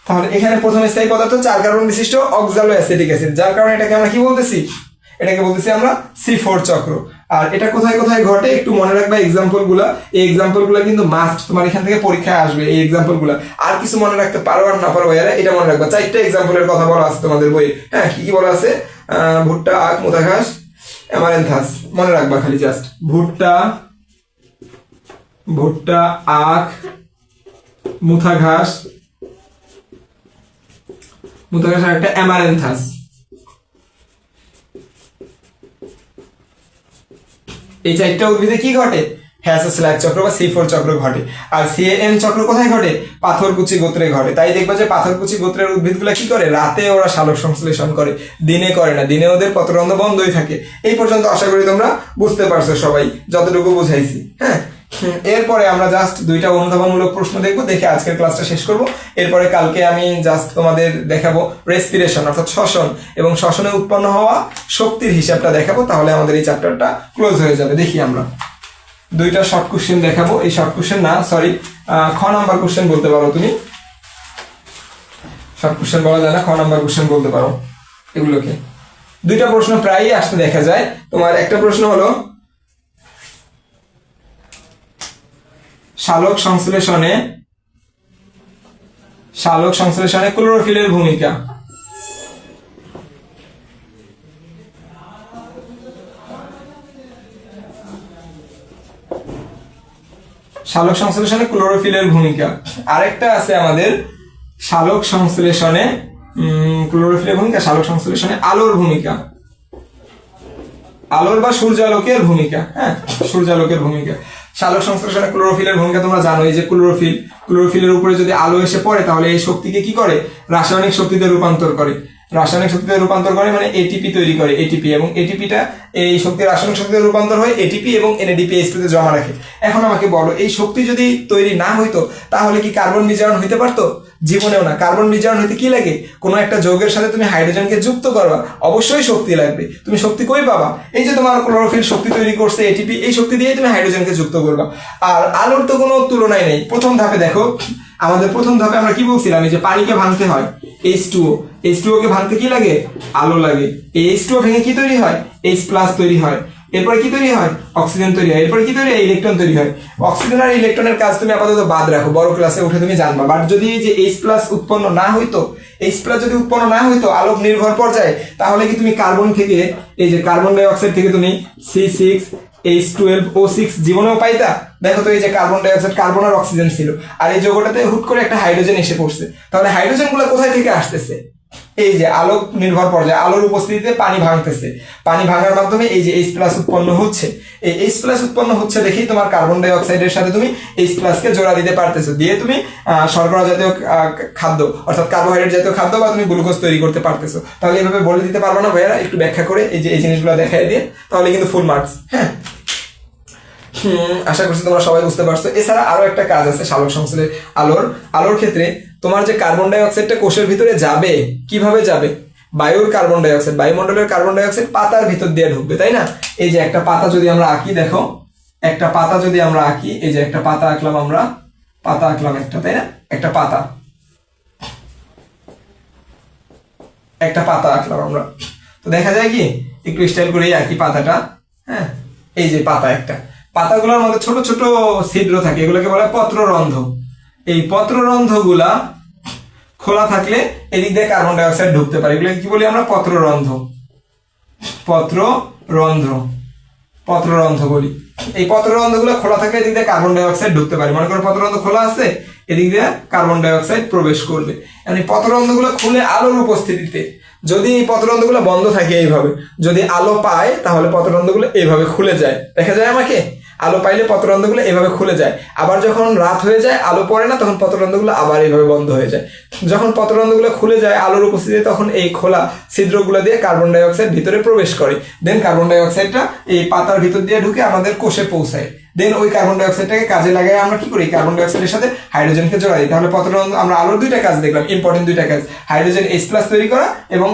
তাহলে এখানে প্রথম স্থায়ী পদার্থ 4 কার্বন বিশিষ্ট অক্সালো অ্যাসিটিক অ্যাসিড, যার কারণে এটাকে আমরা কি বলতেছি? এটাকে বলতেছি আমরা C4 চক্র। আর এটা কোথায় কোথায় ঘটে একটু মনে রাখবা এক্সাম্পল গুলা। এই এক্সাম্পল গুলা কিন্তু মাস্ট তোমার এখান থেকে পরীক্ষায় আসবে, এই এক্সাম্পল গুলা। আর কিছু মনে রাখতে পারো আর না পারো ভাইয়ারা, এটা মনে রাখবা। 4টা এক্সাম্পলের কথা বলা আছে তোমাদের বইয়ে। হ্যাঁ, কি কি বলা আছে? ভুট্টা, আখ, মুথা ঘাস, অ্যামারেন্থাস। মনে রাখবা খালি জাস্ট ভুট্টা, আখ, মুথা ঘাস আর একটা অ্যামারেন্থাস। এই 4টা উদ্ভিদে কি ঘটে? হ্যাসো স্ল্যাক চক্র বা C4 চক্র ঘটে। আর CAM চক্র কোথায় ঘটে? পাথরকুচি গোত্রে ঘটে। তাই দেখবা যে পাথরকুচি গোত্রের উদ্ভিদগুলো কি করে? রাতে ওরা সালোক সংশ্লেষণ করে, দিনে করে না। দিনে ওদের পত্ররন্ধ্র বন্ধই থাকে। এই পর্যন্ত আশা করি তোমরা বুঝতে পারছো সবাই, যতটুকু বুঝাইছি। হ্যাঁ, এরপরে আমরা জাস্ট 2টা অনুধাবনমূলক প্রশ্ন দেখবো, দেখে আজকের ক্লাসটা শেষ করব। এরপরে কালকে আমি জাস্ট তোমাদের দেখাবো রেসপিরেশন অর্থাৎ শ্বসন, এবং শ্বসনে উৎপন্ন হওয়া শক্তির হিসাবটা দেখাবো। তাহলে আমাদের এই চ্যাপ্টারটা ক্লোজ হয়ে যাবে। দেখি আমরা 2টা শর্ট কোশ্চেন দেখাবো। এই শর্ট কোশ্চেন না, সরি, খ নাম্বার কোশ্চেন বলতে পারো তুমি। শর্ট কোশ্চেন বলা যায় না, খ নাম্বার কোশ্চেন বলতে পারো এগুলোকে। 2টা প্রশ্ন প্রায়ই আসতে দেখা যায়। তোমার একটা প্রশ্ন হলো সালোক সংশ্লেষণে ক্লোরোফিলের ভূমিকা। সালোক সংশ্লেষণে ক্লোরোফিলের ভূমিকা। আরেকটা আছে আমাদের সালোক সংশ্লেষণে ক্লোরোফিলের ভূমিকা, সালোক সংশ্লেষণে আলোর ভূমিকা, আলোর বা সূর্যালোকের ভূমিকা। হ্যাঁ, সূর্যালোকের ভূমিকা। সালোক সংশ্লেষণে ক্লোরোফিলের ভূমিকা তোমরা জানো। এই যে ক্লোরোফিলের উপরে যদি আলো এসে পড়ে, তাহলে এই শক্তিকে কি করে? রাসায়নিক শক্তিতে রূপান্তর করে। রাসায়নিক শক্তিতে রূপান্তর করে মানে এটিপি তৈরি করে, এটিপি। এবং এটিপিটা, এই শক্তি রাসায়নিক শক্তিতে রূপান্তর হয় এটিপি এবং NADPH2 জমা রাখে। এখন আমাকে বলো, এই শক্তি যদি তৈরি না হইতো তাহলে কি কার্বন বিজারণ হইতে পারতো? জীবনেও না। কার্বন বিজারণ হইতে কি লাগে? কোনো একটা যৌগের সাথে তুমি হাইড্রোজেনকে যুক্ত করবা, অবশ্যই শক্তি লাগবে। তুমি শক্তি কই পাবা? এই যে তোমার ক্লোরোফিল শক্তি তৈরি করছে, এটিপি, এই শক্তি দিয়ে তুমি হাইড্রোজেনকে যুক্ত করবা। আর আলোর তো কোনো তুলনাই নেই। প্রথম ধাপে দেখো, আমাদের প্রথম ধাপে আমরা কি বলছিলাম? এই যে পানিকে ভাঙতে হয় H2O কে ভাঙতে কি লাগে? আলো লাগে। এই H2O ভেঙে কি তৈরি হয়? H+ তৈরি হয়। এরপরে কি তৈরি হয়? অক্সিজেন তৈরি হয়। এরপরে কি তৈরি হয়? ইলেকট্রন তৈরি হয়। অক্সিজেন আর ইলেকট্রনের কাজ তুমি আপাতত বাদ রাখো, বড় ক্লাসে উঠে তুমি জানবা। বাট যদি এই যে H+ উৎপন্ন না হইতো, যদি উৎপন্ন না হইতো আলোক নির্ভর পর্যায়ে, তাহলে কি তুমি কার্বন থেকে, এই যে কার্বন ডাই অক্সাইড থেকে তুমি C6H12O6 জীবনেও পাইতা? দেখো তো, এই যে কার্বন ডাই অক্সাইড, কার্বন আর অক্সিজেন ছিল, আর এই যৌগটাতে হুট করে একটা হাইড্রোজেন এসে পড়ছে। তাহলে হাইড্রোজেন গুলো কোথায় থেকে আসতেছে? এই যে আলোক নির্ভর পর্যায়ে, আলোর উপস্থিতিতে পানি ভাঙতেছে। পানি ভাঙার মাধ্যমে এই যে H+ উৎপন্ন হচ্ছে। এই H+ উৎপন্ন হচ্ছে দেখেই তোমার কার্বন ডাই অক্সাইডের সাথে তুমি H+ কে জোড়া দিতে পারতেছো, দিয়ে তুমি শর্করা জাতীয় খাদ্য অর্থাৎ কার্বোহাইড্রেট জাতীয় খাদ্য বা তুমি গ্লুকোজ তৈরি করতে পারতেছো। তাহলে এভাবে বলে দিতে পারবো না ভাইয়ারা? একটু ব্যাখ্যা করে এই যে এই জিনিসগুলো দেখাই দিয়ে, তাহলে কিন্তু ফুল মার্কস। হ্যাঁ, আশা করছি তোমরা সবাই বুঝতে পারছো। এছাড়া আরো একটা কাজ আছে সালোক সংশ্লেষে আলোর ক্ষেত্রে। তোমার যে কার্বন ডাই অক্সাইডটা কোষের ভিতরে যাবে, কিভাবে যাবে? বায়ুর কার্বন ডাই অক্সাইড, বায়ুমণ্ডলের কার্বন ডাই অক্সাইড পাতার ভিতর দিয়ে ঢুকবে, তাই না? এই যে একটা পাতা যদি আমরা আঁকি, দেখো একটা পাতা যদি আমরা আঁকি, এই যে একটা পাতা আঁকলাম আমরা, পাতা আঁকলাম একটা, তাই না? একটা পাতা। একটা পাতা আঁকলাম আমরা। তো দেখা যায় কি একটু স্টাইল করে আঁকি পাতাটা। হ্যাঁ, এই যে পাতা একটা, পাতাগুলোর মধ্যে ছোট ছোট ছিদ্র থাকে, এগুলোকে বলা হয় পত্ররন্ধ্র। এই পত্ররন্ধ্রগুলা খোলা থাকলে এদিক দিয়ে কার্বন ডাই অক্সাইড ঢুকতে পারে, এগুলোকে কি বলি আমরা? পত্ররন্ধ্র। পত্ররন্ধ্র, পত্ররন্ধ্র বলি। এই পত্ররন্ধ্রগুলো খোলা থাকলে এদিক দিয়ে কার্বন ডাই অক্সাইড ঢুকতে পারে। মনে করো পত্ররন্ধ্র খোলা আছে, এদিক দিয়ে কার্বন ডাই অক্সাইড প্রবেশ করবে। মানে পত্ররন্ধ্রগুলো খুলে আলোর উপস্থিতিতে, যদি এই পত্ররন্ধ্রগুলো বন্ধ থাকে এইভাবে, যদি আলো পায় তাহলে পত্ররন্ধ্রগুলো এইভাবে খুলে যায়। দেখা যায় আমাকে আলো পাইলে পত্ররন্ধ্রগুলো এভাবে খুলে যায়। আবার যখন রাত হয়ে যায় আলো পড়ে না, তখন পত্ররন্ধ্রগুলো আবার এইভাবে বন্ধ হয়ে যায়। যখন পত্ররন্ধ্রগুলো খুলে যায় আলোর উপস্থিতিতে, তখন এই খোলা ছিদ্রগুলো দিয়ে কার্বন ডাই অক্সাইড ভিতরে প্রবেশ করে। দেন কার্বন ডাই অক্সাইডটা এই পাতার ভিতর দিয়ে ঢুকে আমাদের কোষে পৌঁছায়। দেন ওই কার্বন ডাই অক্সাইডটাকে কাজে লাগাই আমরা কি করি? কার্বন ডাই অক্সাইডের সাথে হাইড্রোজেনকে জোড়া দিই। তাহলে পত্ররন্ধ্র আমরা আলোর দুইটা কাজ দেখলাম, ইম্পর্টেন্ট দুইটা কাজ, হাইড্রোজেন H+ তৈরি করা এবং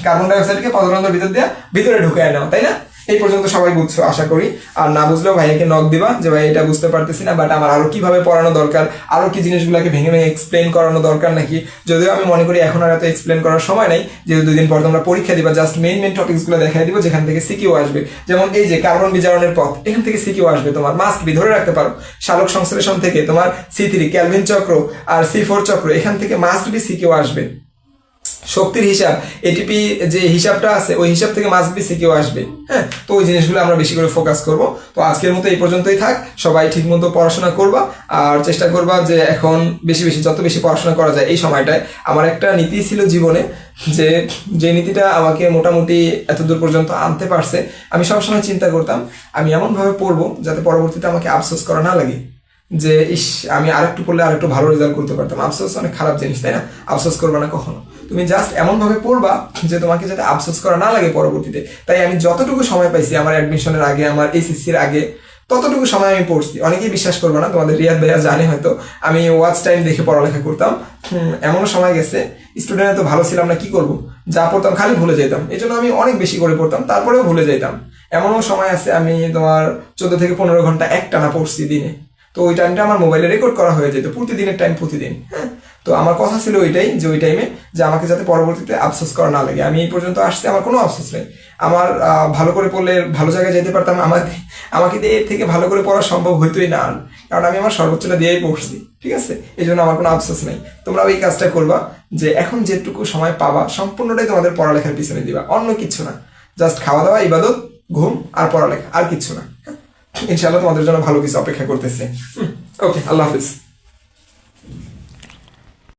কার্বন ডাই অক্সাইডকে পত্ররন্ধ্রের ভিতর দিয়ে ভিতরে ঢুকে নেওয়া, তাই না? এই পর্যন্ত সবাই বুঝছো আশা করি। আর না বুঝলেও ভাইয়াকে নক দিবা যে ভাই এটা বুঝতে পারতেছি না, বাট আমার আরো কিভাবে পড়ানো দরকার, আরো কি জিনিসগুলোকে ভেঙে ভেঙে এক্সপ্লেন করানো দরকার নাকি। যদিও আমি মনে করি এখন আর এত এক্সপ্লেন করার সময় নাই, যেহেতু 2 দিন পর তোমরা পরীক্ষা দিবা, জাস্ট মেইন টপিকস গুলো দেখাই দিব যেখান থেকে সিকিউ আসবে। যেমন এই যে কার্বন বিজারণের পথ, এখান থেকে সিকিউ আসবে, তোমার মাস্ট বি ধরে রাখতে পারো। সালোক সংশ্লেষণ থেকে তোমার C3 ক্যালভিন চক্র আর C4 চক্র, এখান থেকে মাস্ট বি সিকিউ আসবে। শক্তির হিসাব, এটিপি যে হিসাবটা আছে ওই হিসাব থেকে মাস্ট বি সিকিউ আসবে। হ্যাঁ, তো ওই জিনিসগুলো আমরা বেশি করে ফোকাস করব। তো আজকের মতো এই পর্যন্তই থাক। সবাই ঠিক মতো পড়াশোনা করবা আর চেষ্টা করবা যে এখন বেশি বেশি যত বেশি পড়াশোনা করা যায় এই সময়টায়। আমার একটা নীতি ছিল জীবনে, যে নীতিটা আমাকে মোটামুটি এতদূর পর্যন্ত আনতে পারছে। আমি সবসময় চিন্তা করতাম আমি এমনভাবে পড়বো যাতে পরবর্তীতে আমাকে আফসোস করা না লাগে, যে ইস আমি আরেকটু পড়লে আরেকটু ভালো রেজাল্ট করতে পারতাম। আফসোস অনেক খারাপ জিনিস, তাই না? আফসোস করবা না কখনো। তুমি জাস্ট এমন ভাবে পড়বা যে তোমাকে যাতে আফসোস করা না লাগে পরবর্তীতে। তাই আমি যতটুকু সময় পাইছি আমার অ্যাডমিশনের আগে, আমার SSCর আগে, ততটুকু সময় আমি পড়ছি। অনেকেই বিশ্বাস করবে না, তোমাদের রিয়াদ ভাইয়া জানে হয়তো, আমি ওয়াচ টাইম দেখে পড়ালেখা করতাম। এমনও সময় গেছে স্টুডেন্ট তো ভালো ছিলাম না, কি করবো, যা পড়তাম খালি ভুলে যেতাম। এই জন্য আমি অনেক বেশি করে পড়তাম, তারপরেও ভুলে যেতাম। এমনও সময় আছে আমি তোমার 14 থেকে 15 ঘন্টা একটানা পড়ছি দিনে। তো ওই টাইমটা আমার মোবাইলে রেকর্ড করা হয়ে যেত, প্রতিদিনের টাইম প্রতিদিন। হ্যাঁ, তো আমার কথা ছিল ওইটাই, যে ওই টাইমে যে আমাকে যাতে পরবর্তীতে আফসোস করা না লাগে। আমি এই পর্যন্ত আসছি, আমার কোনো আফসোস নেই। আমার ভালো করে পড়লে ভালো জায়গায় যেতে পারতাম, আমাকে দিয়ে এর থেকে ভালো করে পড়া সম্ভব হইতোই না, কারণ আমি আমার সর্বোচ্চটা দিয়েই পড়ছি। ঠিক আছে, এই জন্য আমার কোনো আফসোস নেই। তোমরা ওই কাজটা করবা যে এখন যেটুকু সময় পাবা সম্পূর্ণটাই তোমাদের পড়ালেখার পিছনে দিবা, অন্য কিছু না। জাস্ট খাওয়া দাওয়া, ইবাদত, ঘুম আর পড়ালেখা, আর কিচ্ছু না। ইনশাআল্লাহ তোমাদের জন্য ভালো কিছু অপেক্ষা করতেছে। ওকে, আল্লাহ হাফিজ।